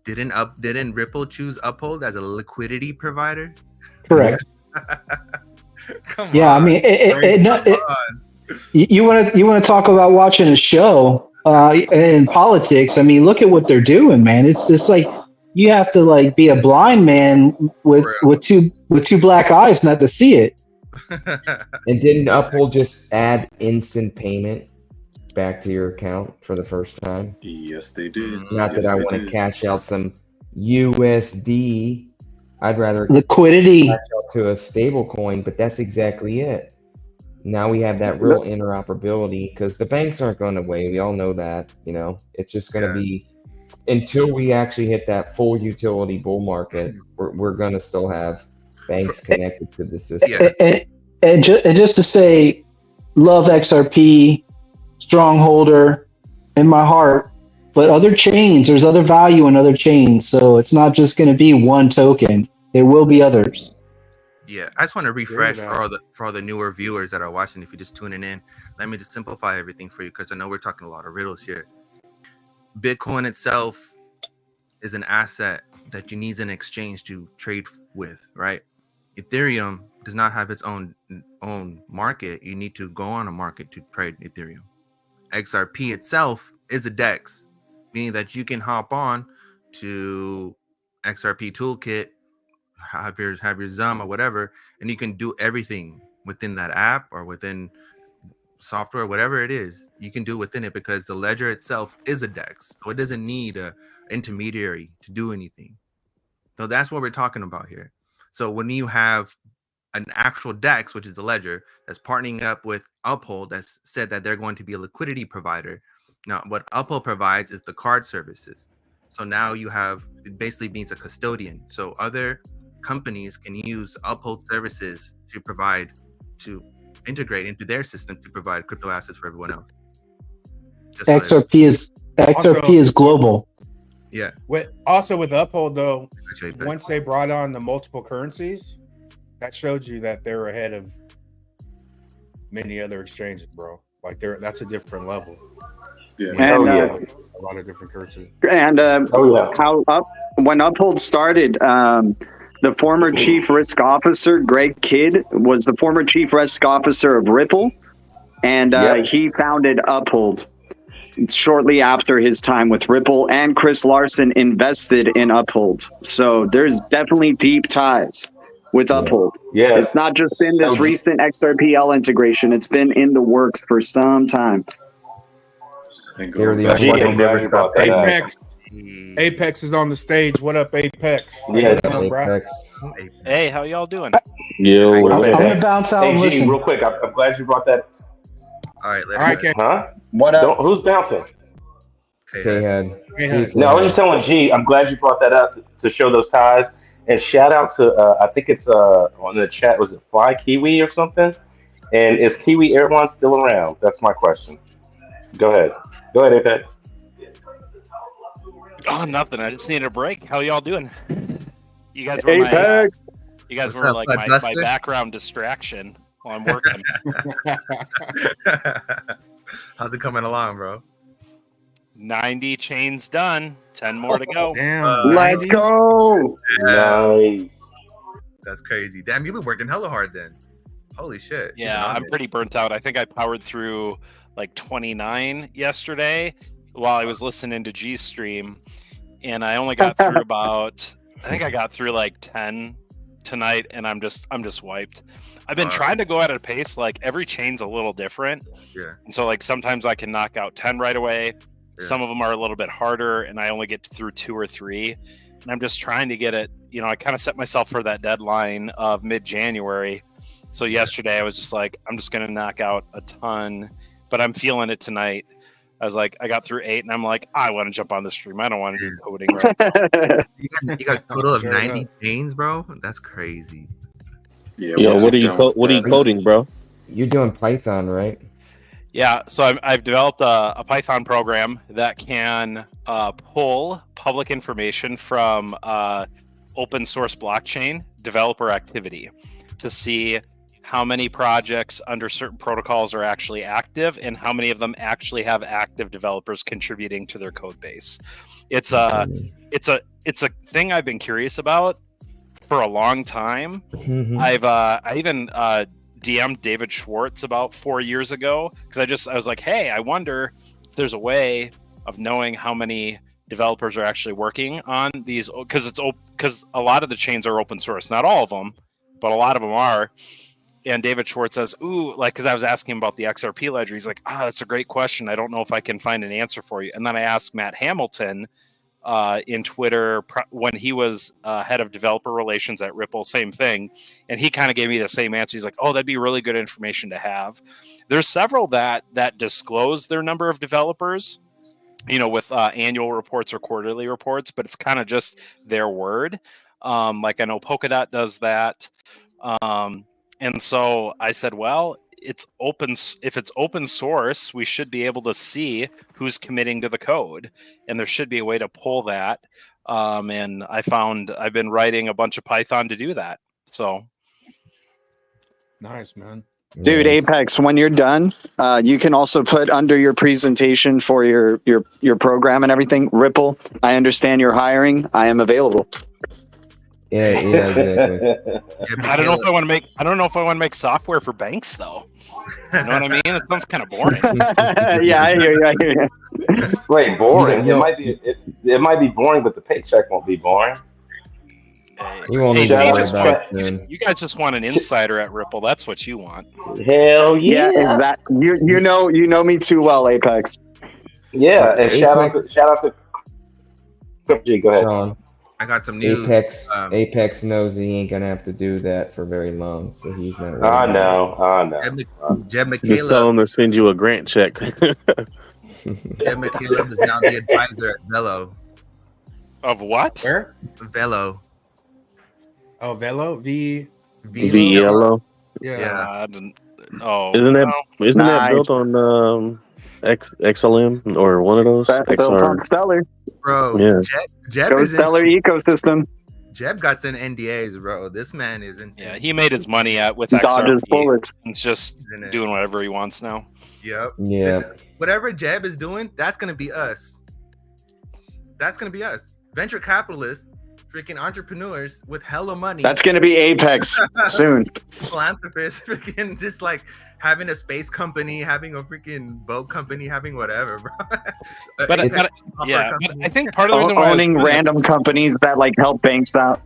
didn't Ripple choose Uphold as a liquidity provider? Correct. Come yeah, on. I mean, you want to talk about watching a show in politics? I mean, look at what they're doing, man. It's just like you have to like be a blind man with two black eyes not to see it. And didn't Uphold just add instant payment back to your account for the first time? Yes, they did. Not that I want to cash out some USD. I'd rather liquidity cash out to a stable coin, but that's exactly it. Now we have that real interoperability because the banks aren't going away. We all know that. It's just going to be until we actually hit that full utility bull market. We're going to still have banks connected to the system. And just to say, love XRP, strongholder in my heart, But other chains, there's other value in other chains, so it's not just going to be one token. There will be others. Yeah, I just want to refresh for all the newer viewers that are watching. If you're just tuning in, let me just simplify everything for you because I know we're talking a lot of riddles here. Bitcoin itself is an asset that you need an exchange to trade with, right? Ethereum does not have its own market. You need to go on a market to trade Ethereum. XRP itself is a DEX, meaning that you can hop on to XRP Toolkit, have your Zum or whatever, and you can do everything within that app or within software, whatever it is, you can do within it because the ledger itself is a DEX, so it doesn't need a intermediary to do anything. So that's what we're talking about here. So when you have an actual DEX, which is the ledger, that's partnering up with Uphold, that's said that they're going to be a liquidity provider. Now, what Uphold provides is the card services. So now you have, it basically means a custodian. So other companies can use Uphold services to integrate into their system to provide crypto assets for everyone else. XRP is global. Yeah. With Uphold though, once they brought on the multiple currencies, that showed you that they're ahead of many other exchanges, bro. Like that's a different level. Yeah. And, a lot of different currencies. And when Uphold started, the former chief risk officer, Greg Kidd, was the former chief risk officer of Ripple, and he founded Uphold shortly after his time with Ripple, and Chris Larson invested in Uphold. So there's definitely deep ties with Uphold. Yeah. It's not just been this recent XRPL integration. It's been in the works for some time. Apex is on the stage. What up, Apex? Yeah, Apex. Hey, how y'all doing? Yo, I'm gonna bounce out and listen. Real quick, I'm glad you brought that. All right, huh? What up? Who's bouncing? No, I was just telling G. I'm glad you brought that up to show those ties. And shout out to I think it's on the chat. Was it Fly Kiwi or something? And is Kiwi Airline still around? That's my question. Go ahead, Apex. Oh, nothing. I just needed a break. How y'all doing? You guys were Apex. my background distraction while I'm working. How's it coming along, bro? 90 chains done. 10 more to go. Damn, let's go. Nice. That's crazy. Damn, you've been working hella hard then. Holy shit. Yeah, I'm pretty burnt out. I think I powered through like 29 yesterday while I was listening to G Stream, and I only got through I think I got through like 10 tonight, and I'm just wiped. I've been trying to go at a pace, like every chain's a little different. Yeah. And so like sometimes I can knock out 10 right away. Yeah. Some of them are a little bit harder, and I only get through 2 or 3. And I'm just trying to get it, I kind of set myself for that deadline of mid-January. So yesterday I was just like, I'm just going to knock out a ton, but I'm feeling it tonight. I was like, I got through 8, and I'm like, I want to jump on the stream. I don't want to do coding right now. You got a total of 90 chains, bro? That's crazy. Yeah. Yo, what are you coding, bro? You're doing Python, right? Yeah. So I've developed a Python program that can pull public information from open source blockchain developer activity to see how many projects under certain protocols are actually active and how many of them actually have active developers contributing to their code base. It's a thing I've been curious about for a long time. Mm-hmm. I even DM'd David Schwartz about 4 years ago because I was like, hey, I wonder if there's a way of knowing how many developers are actually working on these, because a lot of the chains are open source, not all of them, but a lot of them are. And David Schwartz says, because I was asking him about the XRP ledger. He's like, that's a great question. I don't know if I can find an answer for you. And then I asked Matt Hamilton in Twitter when he was head of developer relations at Ripple, same thing. And he kind of gave me the same answer. He's like, that'd be really good information to have. There's several that disclose their number of developers, with annual reports or quarterly reports, but it's kind of just their word. Like I know Polkadot does that. And so I said, well, it's open. If it's open source, we should be able to see who's committing to the code, and there should be a way to pull that. And I've been writing a bunch of Python to do that. So nice, man. Dude, Apex, when you're done, you can also put under your presentation for your program and everything, Ripple, I understand you're hiring. I am available. Yeah, exactly. I don't know if I want to make software for banks though. You know what I mean? It sounds kind of boring. Yeah, I hear you. Wait, boring? It might be boring, but the paycheck won't be boring. You won't need to worry about it soon. You guys just want an insider at Ripple. That's what you want. Hell yeah! Exactly. You know me too well, Apex. Yeah, and shout out to G. Go ahead. Sean, I got some news. Apex knows he ain't gonna have to do that for very long, so he's not. I know. Jeb Just tell him to send you a grant check. Jeb McCaleb is now the advisor at Velo. Of what? Where? Velo. Oh, Velo? VELO. Yeah. Isn't that built on XLM or one of those? Built on Stellar. Bro, yeah. Jeb Go is Stellar ecosystem. Jeb got some NDAs, bro. This man is insane. Yeah, he made his money with Dodges XRP. bullets. He's just doing whatever he wants now. Yep. Yeah. Listen, whatever Jeb is doing, that's gonna be us. That's gonna be us. Venture capitalists, freaking entrepreneurs with hella money. That's gonna be Apex soon. Philanthropists, freaking just like having a space company, having a freaking boat company, having whatever, bro. But I think part of the reason why owning random companies that like help banks out.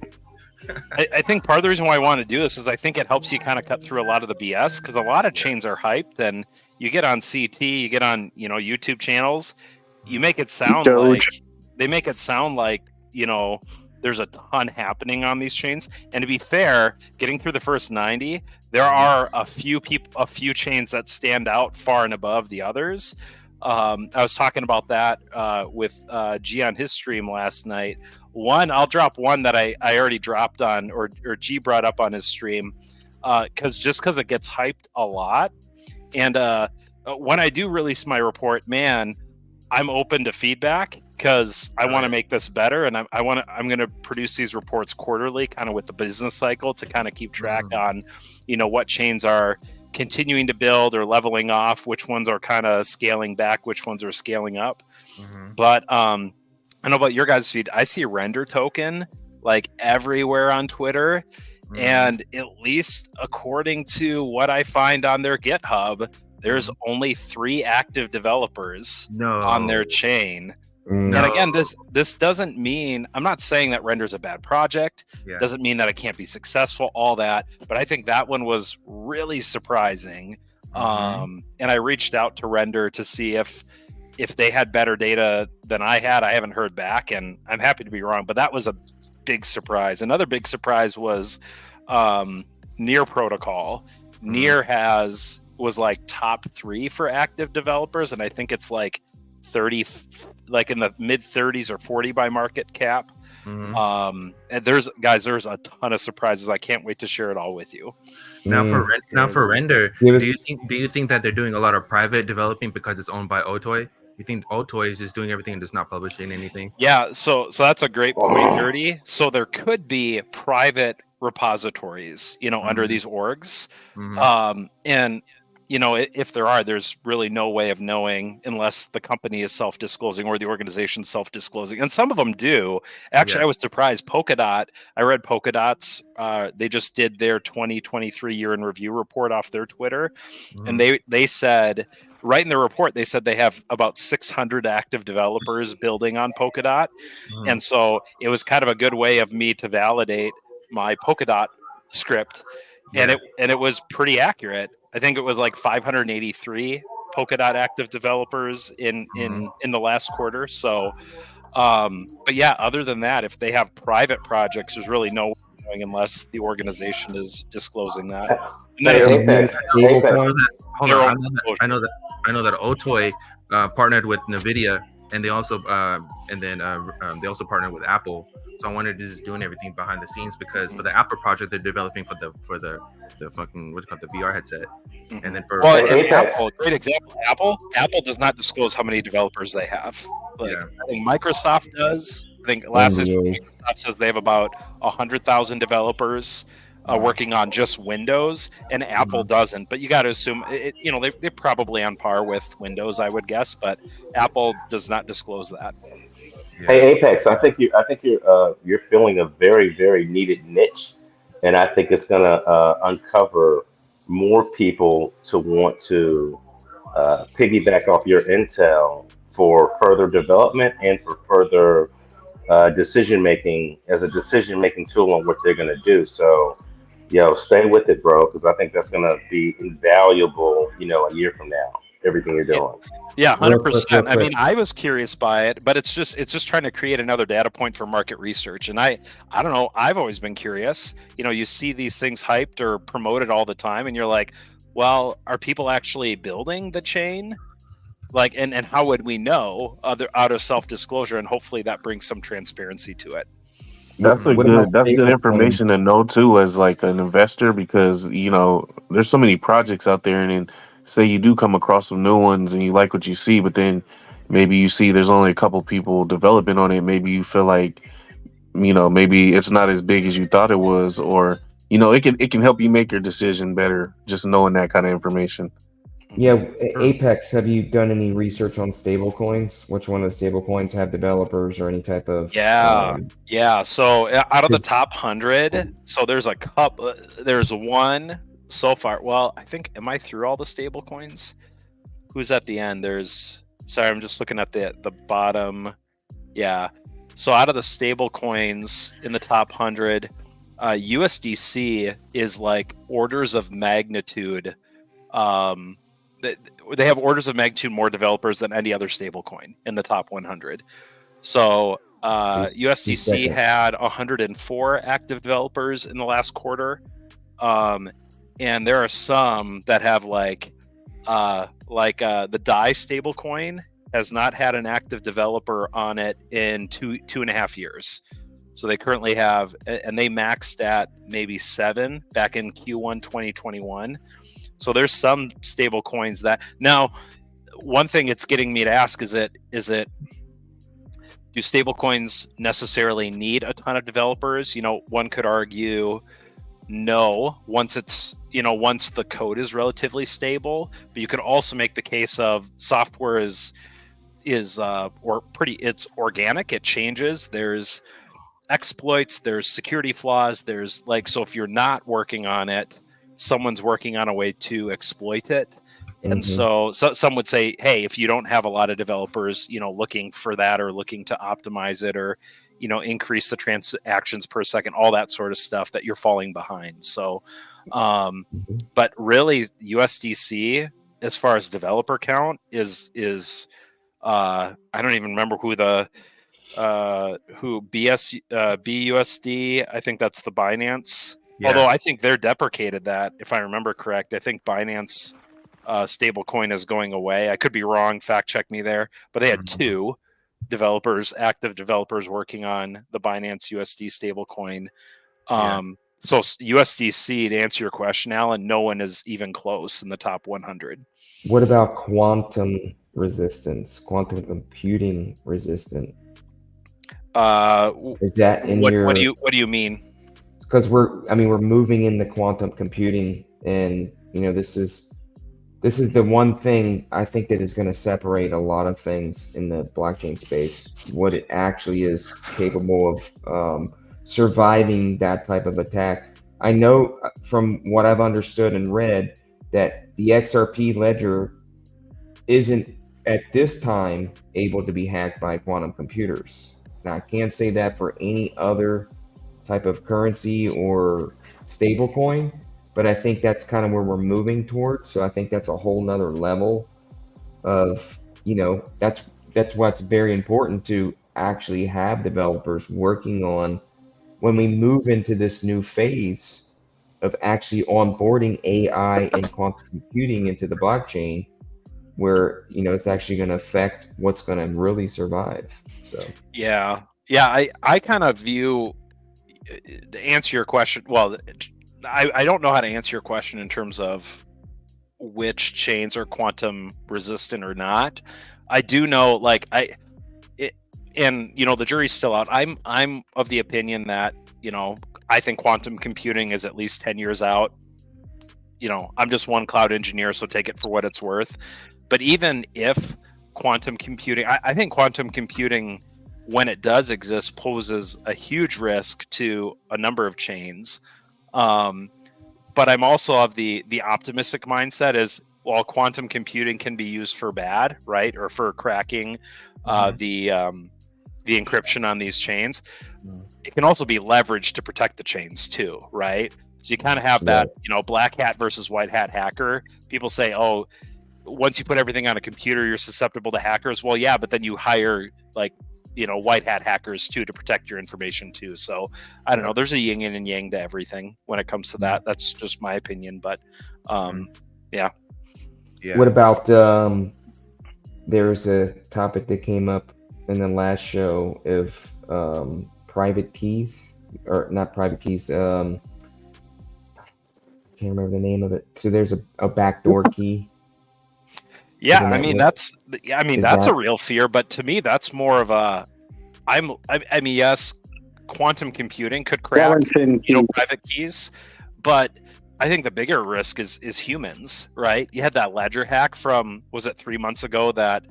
I think part of the reason why I want to do this is I think it helps you kind of cut through a lot of the BS, because a lot of chains are hyped, and you get on CT, you get on YouTube channels, you make it sound like there's a ton happening on these chains. And to be fair, getting through the first 90, there are a few chains that stand out far and above the others. I was talking about that with G on his stream last night. I'll drop one that I already dropped on, or G brought up on his stream, because it gets hyped a lot. And when I do release my report, man, I'm open to feedback, because I want to make this better, and I'm going to produce these reports quarterly, kind of with the business cycle, to kind of keep track on, what chains are continuing to build or leveling off, which ones are kind of scaling back, which ones are scaling up. But I don't know about your guys' feed. I see Render token like everywhere on Twitter, and at least according to what I find on their GitHub, there's only 3 active developers on their chain. And again, this doesn't mean, I'm not saying that Render's a bad project. Doesn't mean that it can't be successful, all that. But I think that one was really surprising. And I reached out to Render to see if they had better data than I had. I haven't heard back, and I'm happy to be wrong. But that was a big surprise. Another big surprise was Near Protocol. Near was like top 3 for active developers, and I think it's like 30, like in the mid 30s or 40 by market cap. And there's a ton of surprises. I can't wait to share it all with you. Now for Render, do you think that they're doing a lot of private developing because it's owned by Otoy? You think Otoy is just doing everything and just not publishing anything? Yeah, so that's a great point, Dirty. So there could be private repositories, under these orgs. And if there are, there's really no way of knowing unless the company is self-disclosing or the organization self-disclosing. And some of them do. Actually, I was surprised. Polkadot, I read Polkadot's, they just did their 2023 year in review report off their Twitter. And they said, right in the report, they said they have about 600 active developers building on Polkadot. And so it was kind of a good way of me to validate my Polkadot script. And it was pretty accurate. I think it was like 583 Polkadot active developers in the last quarter. So, but yeah, other than that, if they have private projects, there's really no knowing unless the organization is disclosing that. And then I know that Otoy partnered with NVIDIA and they also they also partnered with Apple. So I wondered, is doing everything behind the scenes, because for the Apple project they're developing for the fucking what's it called, the VR headset, and then for Apple, great example. Apple does not disclose how many developers they have. Like I think Microsoft does. I think last Microsoft says they have about 100,000 developers working on just Windows, and Apple doesn't. But you got to assume they're probably on par with Windows, I would guess. But Apple does not disclose that. Hey Apex, I think you're filling a very, very needed niche, and I think it's gonna uncover more people to want to piggyback off your intel for further development and for further decision making as a decision making tool on what they're gonna do. So, stay with it, bro, because I think that's gonna be invaluable. A year from now, everything you're doing. Yeah, 100%. I mean, I was curious by it, but it's just trying to create another data point for market research. And I don't know. I've always been curious. You see these things hyped or promoted all the time, and you're like, well, are people actually building the chain? Like, and how would we know out of self-disclosure? And hopefully that brings some transparency to it. That's good information to know too, as like an investor, because there's so many projects out there, and then say you do come across some new ones and you like what you see, but then maybe you see there's only a couple people developing on it. Maybe you feel like maybe it's not as big as you thought it was, or it can help you make your decision better just knowing that kind of information. Yeah, Apex, have you done any research on stable coins? Which one of the stable coins have developers or any type of yeah. So out of the top 100, so there's a couple. There's one so far. Well, I think, am I through all the stable coins? Who's at the end? Sorry, I'm just looking at the bottom. Yeah. So out of the stable coins in the top 100, USDC is like orders of magnitude. They have orders of magnitude more developers than any other stable coin in the top 100. So USDC had 104 active developers in the last quarter. And there are some that have like the DAI stablecoin has not had an active developer on it in two and a half years. So they currently have, and they maxed at maybe 7 back in Q1 2021. So there's some stable coins that now. One thing it's getting me to ask is do stable coins necessarily need a ton of developers? One could argue no, once the code is relatively stable, but you could also make the case of software it's organic, it changes, there's exploits, there's security flaws, so if you're not working on it, someone's working on a way to exploit it. And so some would say, hey, if you don't have a lot of developers, looking for that or looking to optimize it or increase the transactions per second, all that sort of stuff, that you're falling behind. So, but really USDC, as far as developer count is I don't even remember who BUSD, I think that's the Binance. Yeah. Although I think they're deprecated that, if I remember correct. I think Binance stable coin is going away. I could be wrong, fact check me there, but they had 2 active developers working on the Binance USD stablecoin. So USDC, to answer your question, Alan, no one is even close in the top 100. What about quantum computing resistant? Is that in your? What do you mean? Because we're moving into quantum computing, and this is the one thing I think that is going to separate a lot of things in the blockchain space. What it actually is capable of surviving that type of attack. I know from what I've understood and read that the XRP ledger isn't at this time able to be hacked by quantum computers. Now, I can't say that for any other type of currency or stable coin, but I think that's kind of where we're moving towards. So I think that's a whole nother level of, that's what's very important to actually have developers working on when we move into this new phase of actually onboarding AI and quantum computing into the blockchain. where it's actually going to affect what's going to really survive. So I kind of view, to answer your question, well, I don't know how to answer your question in terms of which chains are quantum resistant or not. I do know, like, and the jury's still out. I'm of the opinion that I think quantum computing is at least 10 years out. I'm just one cloud engineer, so take it for what it's worth. But even if quantum computing, I think quantum computing, when it does exist, poses a huge risk to a number of chains. But I'm also of the optimistic mindset is, while quantum computing can be used for bad, right, or for cracking the encryption on these chains, it can also be leveraged to protect the chains too, right? So you kind of have that, black hat versus white hat hacker. People say, oh, once you put everything on a computer, you're susceptible to hackers. Well, yeah, but then you hire white hat hackers too to protect your information too. So I don't know. There's a yin and yang to everything when it comes to that. That's just my opinion. But yeah. What about there's a topic that came up in the last show of private keys, or not private keys. I can't remember the name of it. So there's a backdoor key. Yeah, I mean that's a real fear, but to me that's more of a yes, quantum computing could crack private keys, but I think the bigger risk is humans, right? You had that Ledger hack from, was it 3 months ago, that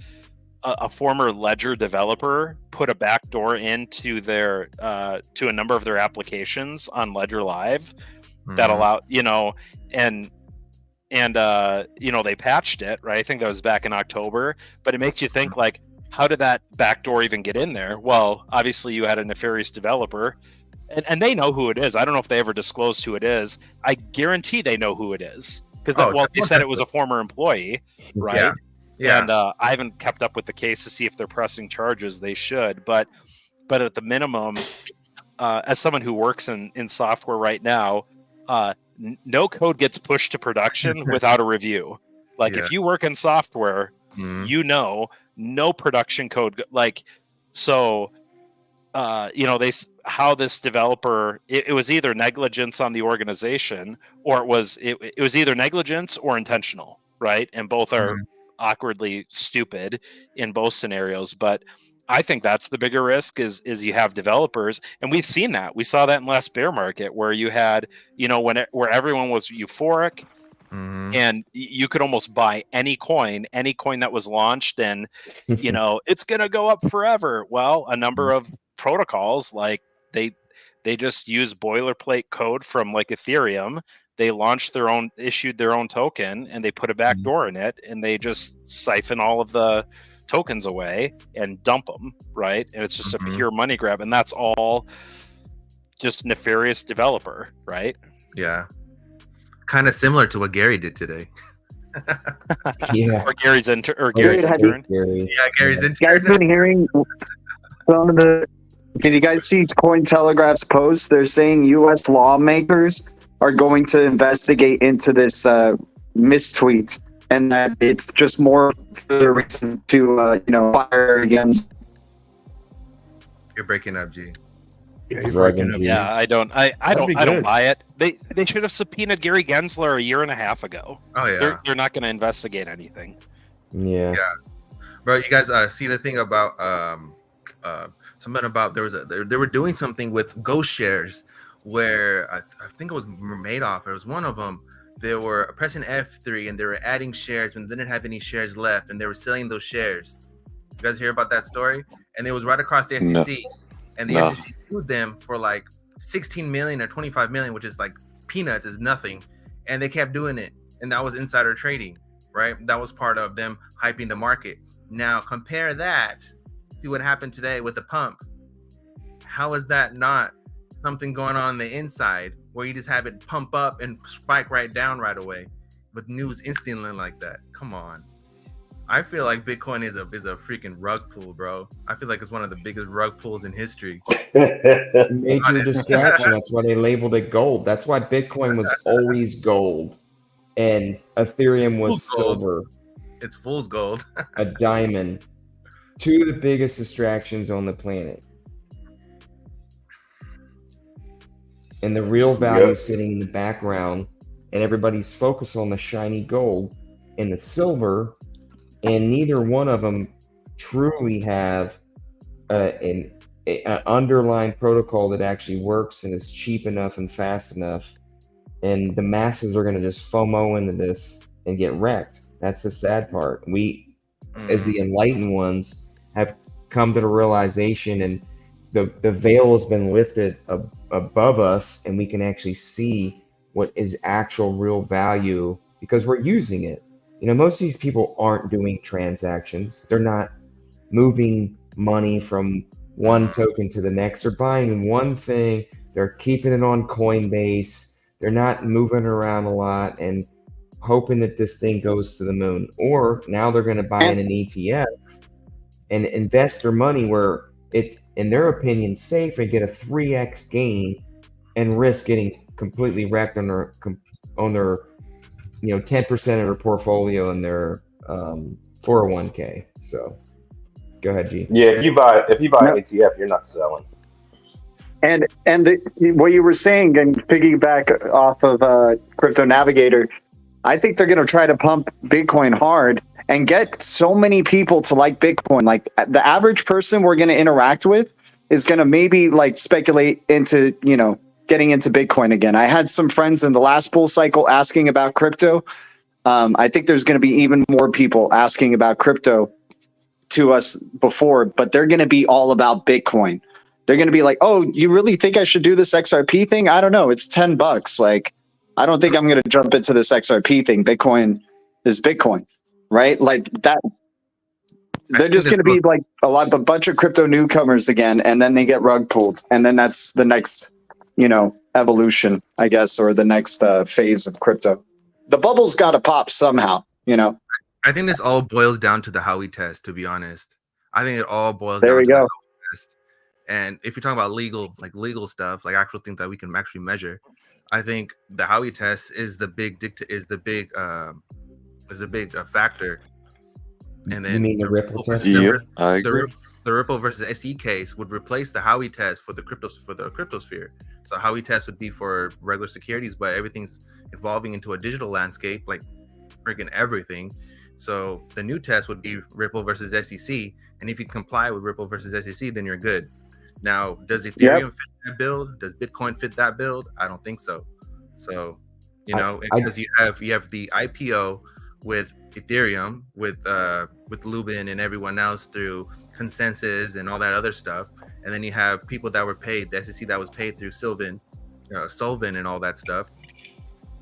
a former Ledger developer put a backdoor into their to a number of their applications on Ledger Live that allowed and they patched it, right? I think that was back in October, but it makes you think, like, how did that backdoor even get in there? Well, obviously you had a nefarious developer, and they know who it is. I don't know if they ever disclosed who it is. I guarantee they know who it is, because they said it was a former employee, right? Yeah. And I haven't kept up with the case to see if they're pressing charges. They should, but at the minimum, as someone who works in software right now, no code gets pushed to production without a review. Like, if you work in software, no production code, how this developer, it was either negligence on the organization, or it was either negligence or intentional, right? And both are awkwardly stupid in both scenarios. But I think that's the bigger risk is you have developers, and we've seen that. We saw that in last bear market, where you had, where everyone was euphoric, and you could almost buy any coin that was launched, and it's going to go up forever. Well, a number of protocols, like they just use boilerplate code from, like, Ethereum. They launched issued their own token, and they put a backdoor in it, and they just siphon all of the tokens away and dump them, right? And it's just a pure money grab, and that's all just nefarious developer, right? Yeah, kind of similar to what Gary did today. Or Gary's intern. Gary's intern. Yeah, Gary's intern. You guys been hearing some of the? Did you guys see Cointelegraph's post? They're saying U.S. lawmakers are going to investigate into this mistweet, and that it's just more further reason to fire against. You're breaking up, G. Yeah, you're breaking up. Yeah, I don't buy it. They should have subpoenaed Gary Gensler a year and a half ago. Oh yeah, they're not going to investigate anything. Yeah, bro. You guys see the thing about something about they were doing something with Ghost shares, where I think it was Madoff. It was one of them. They were pressing F3 and they were adding shares when they didn't have any shares left, and they were selling those shares. You guys hear about that story? And it was right across the SEC, and the SEC sued them for like 16 million or 25 million, which is like peanuts, is nothing. And they kept doing it, and that was insider trading, right? That was part of them hyping the market. Now compare that to what happened today with the pump. How is that not something going on the inside, where you just have it pump up and spike right down right away with news instantly like that? Come on. I feel like Bitcoin is a freaking rug pull, bro. I feel like it's one of the biggest rug pulls in history. Major distraction. That's why they labeled it gold. That's why Bitcoin was always gold and Ethereum was silver. It's fool's gold. a diamond. Two of the biggest distractions on the planet. And the real value sitting in the background, and everybody's focused on the shiny gold and the silver, and neither one of them truly have an underlying protocol that actually works and is cheap enough and fast enough. And the masses are going to just FOMO into this and get wrecked. That's the sad part. We, as the enlightened ones, have come to the realization, and the veil has been lifted above us, and we can actually see what is actual real value because we're using it. You know, most of these people aren't doing transactions. They're not moving money from one token to the next. They're buying one thing. They're keeping it on Coinbase. They're not moving around a lot and hoping that this thing goes to the moon. Or now they're going to buy in an ETF and invest their money where it's, in their opinion, safe and get a 3x gain and risk getting completely wrecked on their 10% of their portfolio in their 401k. So go ahead, G. Yeah, if you buy ETF, you're not selling. And what you were saying, and piggyback off of Crypto Navigator, I think they're going to try to pump Bitcoin hard and get so many people to like Bitcoin. Like the average person we're going to interact with is going to maybe like speculate into, getting into Bitcoin again. I had some friends in the last bull cycle asking about crypto. I think there's going to be even more people asking about crypto to us before, but they're going to be all about Bitcoin. They're going to be like, oh, you really think I should do this XRP thing? I don't know. It's $10. Like, I don't think I'm going to jump into this XRP thing. Bitcoin is Bitcoin, right? Like that. They're just going to be like a bunch of crypto newcomers again, and then they get rug pulled, and then that's the next, evolution, I guess, or the next phase of crypto. The bubble's got to pop somehow, I think this all boils down to the Howey test, to be honest. I think it all boils there down we to go. the Howey test. And if you're talking about legal stuff, like actual things that we can actually measure, I think the Howey test is the big factor. And then you mean the Ripple test? The Ripple versus SE case would replace the Howey test for the cryptosphere. So Howey test would be for regular securities, but everything's evolving into a digital landscape, like freaking everything. So the new test would be Ripple versus SEC, and if you comply with Ripple versus SEC, then you're good. Now, does Ethereum fit that build? Does Bitcoin fit that build? I don't think so. So, because you have the IPO with Ethereum, with Lubin and everyone else through Consensus and all that other stuff, and then you have people that were paid, the SEC that was paid through Solvin and all that stuff,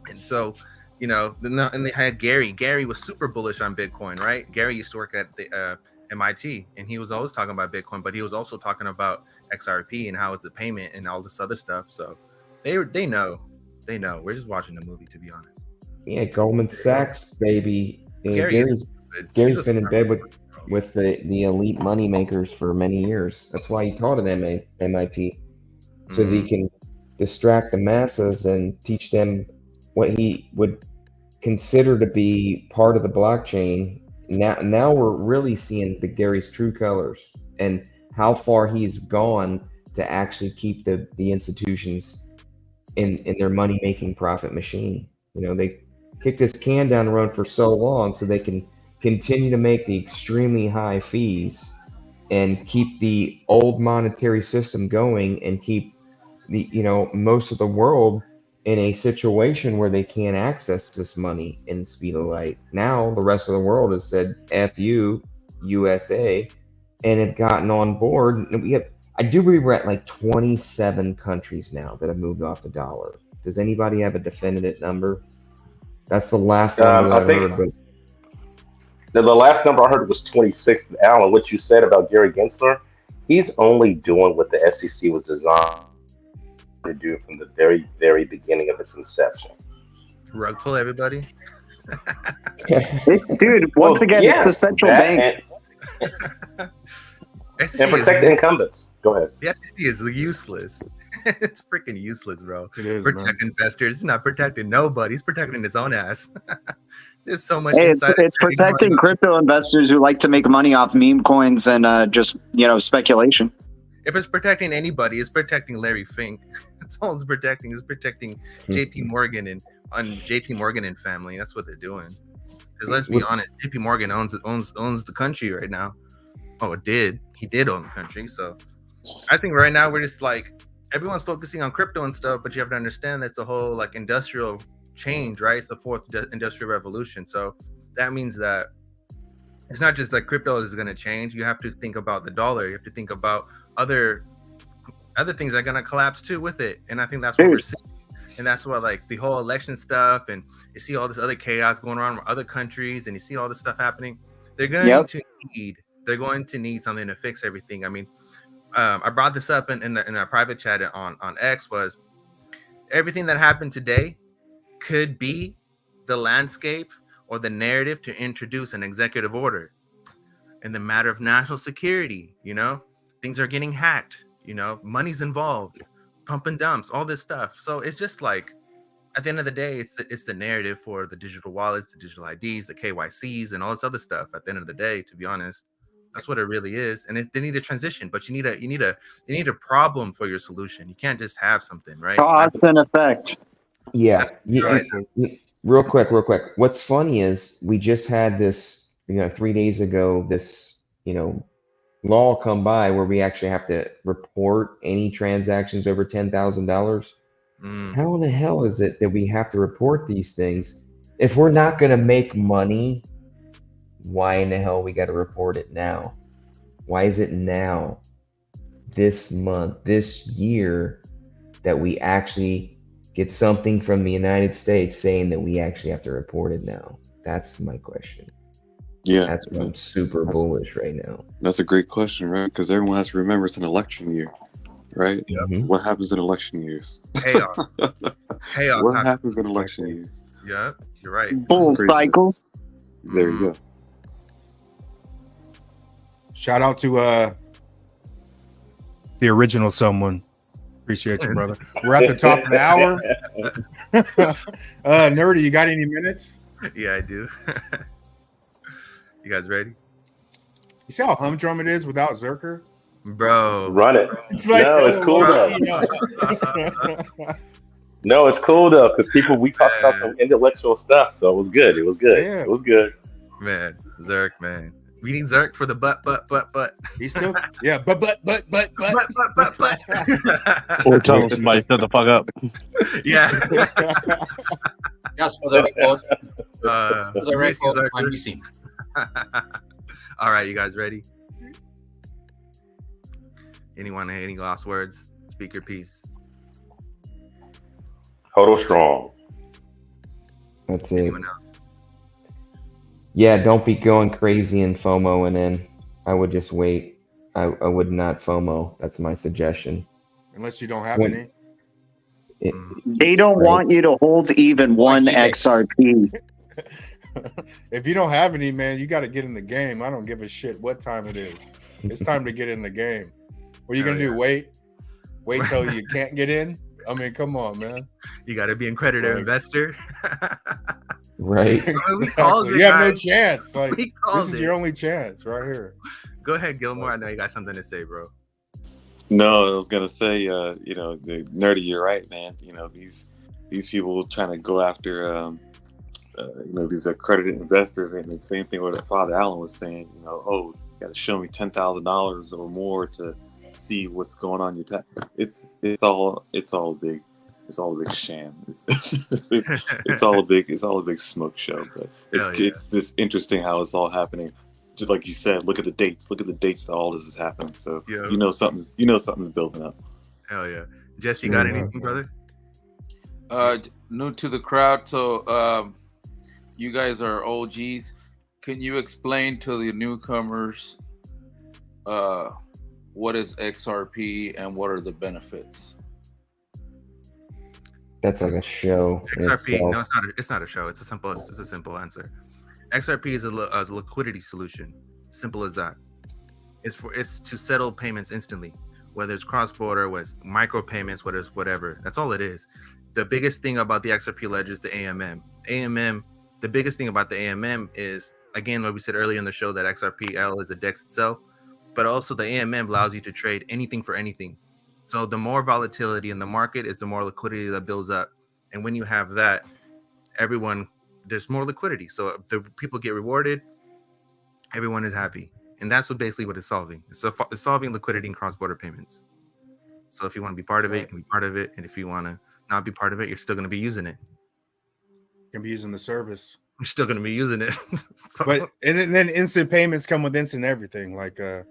and so. And they had Gary. Gary was super bullish on Bitcoin, right? Gary used to work at the MIT, and he was always talking about Bitcoin, but he was also talking about XRP and how it's a payment and all this other stuff. So they know. We're just watching the movie, to be honest. Yeah, Goldman Sachs, baby. Gary's been in bed with the elite money makers for many years. That's why he taught at MIT, so that he can distract the masses and teach them what he would consider to be part of the blockchain. Now we're really seeing Gary's true colors and how far he's gone to actually keep the institutions in their money making profit machine. They kick this can down the road for so long so they can continue to make the extremely high fees and keep the old monetary system going and keep the most of the world in a situation where they can't access this money in the speed of light. Now the rest of the world has said F you, USA, and have gotten on board. I do believe we're at like 27 countries now that have moved off the dollar. Does anybody have a definitive number? That's the last number I heard. But the last number I heard was 26. Alan, what you said about Gary Gensler, he's only doing what the SEC was designed to do from the very, very beginning of its inception. Rug pull everybody. Dude, once again, it's the central bank. And protect the incumbents. Go ahead. The SEC is useless. It's freaking useless, bro. It is, protect investors. He's not protecting nobody. He's protecting his own ass. There's so much. Hey, it's protecting crypto investors who like to make money off meme coins and just speculation. If it's protecting anybody, it's protecting Larry Fink. That's all it's protecting. It's protecting J.P. Morgan and J.P. Morgan and family. That's what they're doing. Let's be honest. J.P. Morgan owns the country right now. Oh, it did. He did own the country. So I think right now we're just like everyone's focusing on crypto and stuff, but you have to understand that's a whole like industrial change, right? It's the fourth industrial revolution. So that means that it's not just like crypto is going to change. You have to think about the dollar. You have to think about other things that are going to collapse too with it. And I think that's what we're seeing. And that's what like the whole election stuff, and you see all this other chaos going on with other countries, and you see all this stuff happening. They're going to need something to fix everything. I mean, I brought this up in our private chat on X, was everything that happened today could be the landscape or the narrative to introduce an executive order in the matter of national security. Things are getting hacked, money's involved, pump and dumps, all this stuff. So it's just like, at the end of the day, it's the narrative for the digital wallets, the digital IDs, the KYCs, and all this other stuff. At the end of the day, to be honest, that's what it really is. And they need a transition, but you need a problem for your solution. You can't just have something, right? Cause and effect. Yeah. Real quick. What's funny is we just had this, 3 days ago, this, law come by where we actually have to report any transactions over $10,000. How in the hell is it that we have to report these things? If we're not going to make money, why in the hell we got to report it now? Why is it now, this month, this year, that we actually get something from the United States saying that we actually have to report it now? That's my question. Yeah, that's why I'm super bullish right now. That's a great question, right? Because everyone has to remember it's an election year, right? Yeah. What happens in election years? Chaos. What happens in election years? Yeah, you're right. Bull cycles. There you go. Shout out to the original someone. Appreciate you, brother. We're at the top of the hour. Nerdy, you got any minutes? Yeah, I do. You guys ready? You see how humdrum it is without Zerker? Bro. Run it. It's like, no, it's cool though. No, it's cool though, because we talked about some intellectual stuff, so it was good. It was good. Yeah. It was good. Man, Zerk, man. We need Zerk for the but. He's still, yeah, but. Or tell somebody shut the fuck up. Yeah. Just for the record. For the record, I'm missing. All right, you guys ready? Anyone any last words? Speak your piece. Total strong. That's it. Yeah, don't be going crazy and FOMOing in. I would just wait. I would not FOMO. That's my suggestion. Unless you don't have any. They don't want you to hold even one XRP. If you don't have any, man, you got to get in the game. I don't give a shit what time it is. It's time to get in the game. What are you going to do? Wait till you can't get in? I mean, come on, man. You got to be an accredited investor. Right. We called it, you have no chance. Like, this is it. your only chance right here. Go ahead, Gilmore. I know you got something to say, bro. No, I was gonna say, the Nerdy, you're right, man. These people trying to go after, these accredited investors, and the same thing what Father Allen was saying. You got to show me $10,000 or more to see what's going on your tax. It's all a big sham. It's all a big smoke show. But it's this interesting how it's all happening. Just like you said, look at the dates that all this is happening. So something's building up. Hell yeah. Jesse, you got anything, brother? New to the crowd, so you guys are OGs. Can you explain to the newcomers what is XRP and what are the benefits? That's like a show. XRP, no, it's not a show. It's a simple answer. XRP is a liquidity solution. Simple as that. It's to settle payments instantly, whether it's cross-border, whether it's micro payments, whether it's whatever. That's all it is. The biggest thing about the XRP ledger is the AMM. AMM the biggest thing about the AMM is, again, like we said earlier in the show, that XRPL is a DEX itself, but also the AMM allows you to trade anything for anything. So the more volatility in the market is the more liquidity that builds up. And when you have that, there's more liquidity. So the people get rewarded, everyone is happy. And that's what it's solving. So it's solving liquidity and cross-border payments. So if you want to be part of it, you can be part of it. And if you want to not be part of it, you're still going to be using it. You can be using the service. You're still going to be using it. But and then instant payments come with instant everything. Like that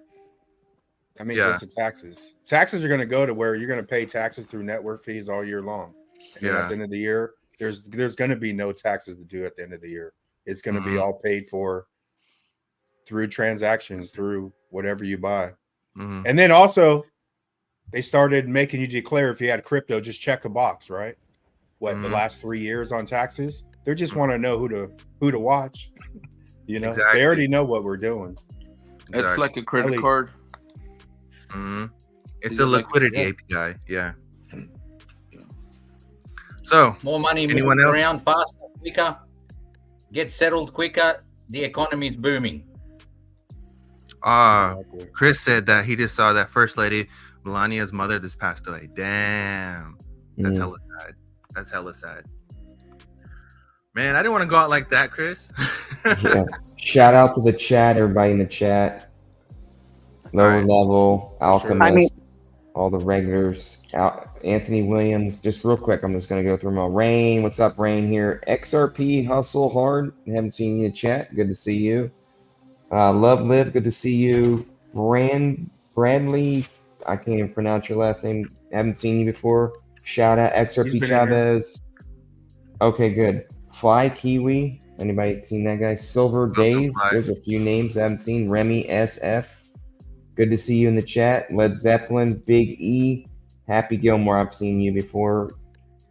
means instant taxes. Taxes are going to go to where you're going to pay taxes through network fees all year long. And at the end of the year, there's going to be no taxes to do at the end of the year. It's going to be all paid for through transactions, through whatever you buy. And then also, they started making you declare if you had crypto, just check a box, right? The last 3 years on taxes? They just want to know who to watch. You know, they already know what we're doing. It's like a credit card. It's a liquidity API. Yeah. So more money anyone moves else? around faster, quicker, get settled quicker. The economy is booming. Chris said that he just saw that First Lady Melania's mother just passed away. Damn, that's hella sad. That's hella sad. Man, I didn't want to go out like that, Chris. Yeah. Shout out to the chat, everybody in the chat. Lower level, Alchemist, all the regulars. Anthony Williams, just real quick, I'm just going to go through them all. Rain, what's up, Rain here? XRP, hustle hard. I haven't seen you in the chat. Good to see you. Love Live, good to see you. Bradley, I can't even pronounce your last name. Haven't seen you before. Shout out XRP Chavez. Okay, good. Fly Kiwi. Anybody seen that guy? Silver Days. There's a few names I haven't seen. Remy SF. Good to see you in the chat. Led Zeppelin. Big E. Happy Gilmore. I've seen you before.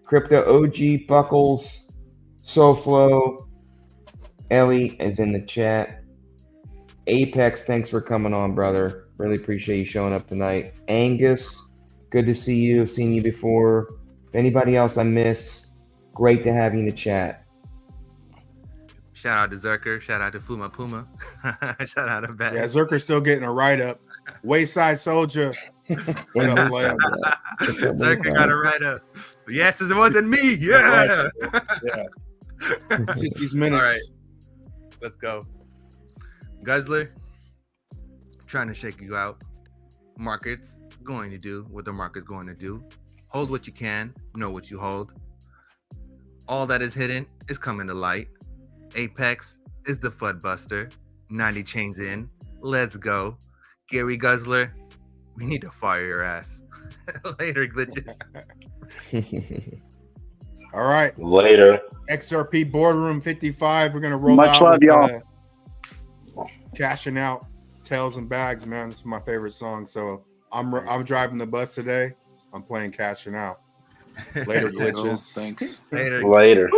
Crypto OG. Buckles. SoFlo. Ellie is in the chat. Apex, thanks for coming on, brother. Really appreciate you showing up tonight. Angus, good to see you. I've seen you before. If anybody else I missed, great to have you in the chat. Shout out to Zerker. Shout out to Fuma Puma. Shout out to Bat. Yeah, Zerker's still getting a write-up. Wayside Soldier. Zerker got a write-up. Yes, it wasn't me. Yeah. These minutes. All right. Let's go. Guzzler, trying to shake you out. Markets going to do what the market's going to do. Hold what you can, know what you hold. All that is hidden is coming to light. Apex is the FUD buster. 90 chains in. Let's go. Gary Guzzler, we need to fire your ass. Later, glitches. All right. Later. XRP Boardroom 55. We're going to roll Much out love, with, y'all. Cashing Out, Tails and Bags, man. This is my favorite song. So I'm driving the bus today. I'm playing Cashing Out. Later, glitches. Thanks. Later.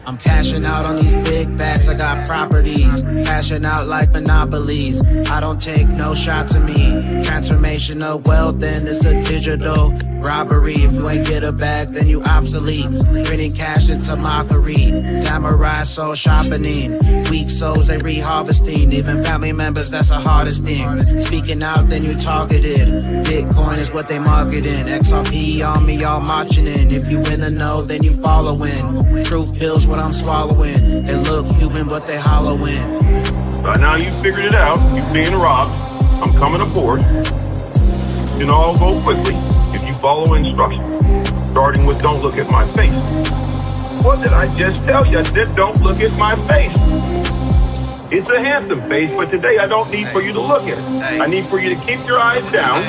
I'm cashing out on these big backs, I got properties, cashing out like monopolies. I don't take no shots of me. Transformation of wealth, then it's a digital robbery. If you ain't get a bag, then you obsolete. Printing cash into mockery. Samurai soul sharpening. Weak souls they reharvesting. Even family members, that's the hardest thing. Speaking out, then you targeted. Bitcoin is what they marketing. XRP on me, y'all marching in. If you in the know, then you following. Truth pills what I'm swallowing. They look human, but they hollowing. By now you figured it out. You're being robbed. I'm coming aboard. You can all go quickly if you follow instructions. Starting with don't look at my face. What did I just tell you? I said don't look at my face. It's a handsome face, but today I don't need for you to look at it. I need for you to keep your eyes down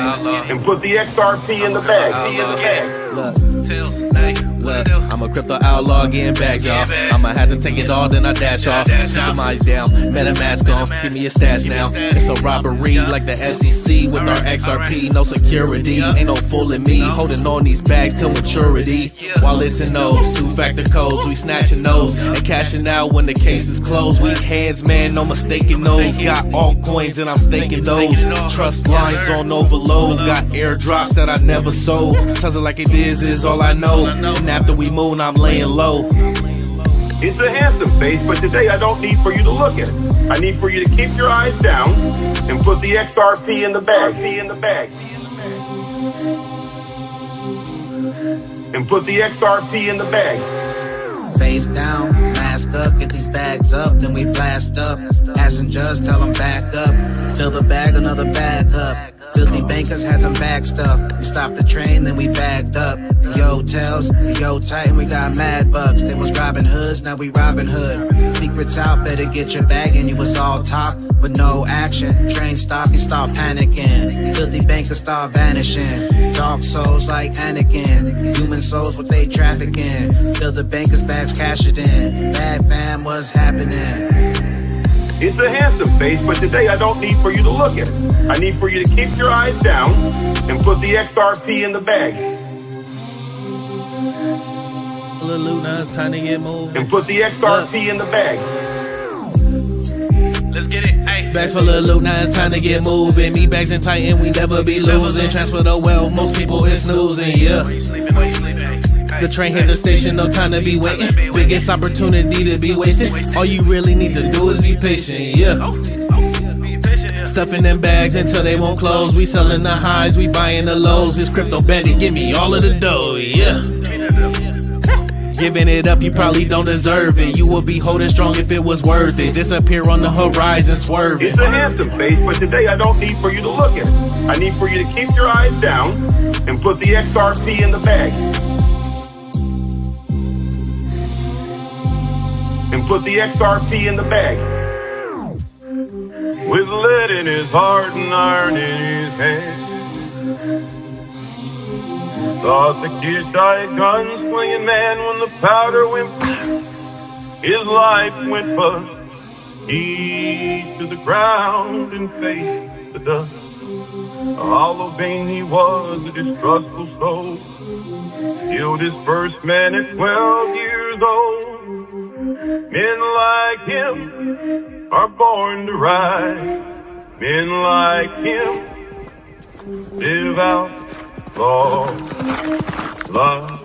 and put the XRP in the bag. Look, Look, I'm a crypto outlaw getting back, y'all. I'ma have to take it all, then I dash off. Keep the minds down, MetaMask on, give me a stash now. It's a robbery like the SEC with our XRP. No security, ain't no fooling me. Holding on these bags till maturity. Wallets and those, two-factor codes, we snatching those and cashing out when the case is closed. We hands, man, no mistaking those. Got altcoins and I'm staking those. Trust lines on overload. Got airdrops that I never sold. Tells it like it is all I know. And after we move, I'm laying low. It's a handsome face, but today I don't need for you to look at it. I need for you to keep your eyes down and put the XRP in the bag. And put the XRP in the bag. Face down, mask up, get these bags up, then we blast up. Passengers, tell them back up. Fill the bag, another bag up. Filthy bankers had them bag stuff. We stopped the train, then we bagged up. The hotels, the Titan, we got mad bucks. They was Robin Hoods, now we Robin Hood. Secrets out, better get your bag and you was all talk with no action. Train stop, you start panicking. Filthy bankers start vanishing. Dark souls like Anakin. Human souls, what they trafficking. Fill the bankers' bags, cash it in. Bad fam, what's happening? It's a handsome face, but today I don't need for you to look at it. I need for you to keep your eyes down and put the XRP in the bag. It's time to get moving. And put the XRP in the bag. Let's get it. Hey. Bags full of loot, now it's time to get moving. Me bags and Titan, we never be losing. Transfer the wealth, most people is snoozing, yeah. The train hit the station, no time to be waiting. Biggest opportunity to be wasted. All you really need to do is be patient, yeah. Stuffing them bags until they won't close. We selling the highs, we buying the lows. It's crypto Betty, give me all of the dough, yeah. Giving it up, you probably don't deserve it. You would be holding strong if it was worth it. Disappear on the horizon, swerving. It's a handsome face, but today I don't need for you to look at it. I need for you to keep your eyes down and put the XRP in the bag. And put the XRP in the bag. With lead in his heart and iron in his hand. Thought the kid died gunslinging man when the powder went. His life went bust. He to the ground and faced the dust. A hollow vein he was, a distrustful soul. Killed his first man at 12 years old. Men like him are born to ride. Men like him live out long lives.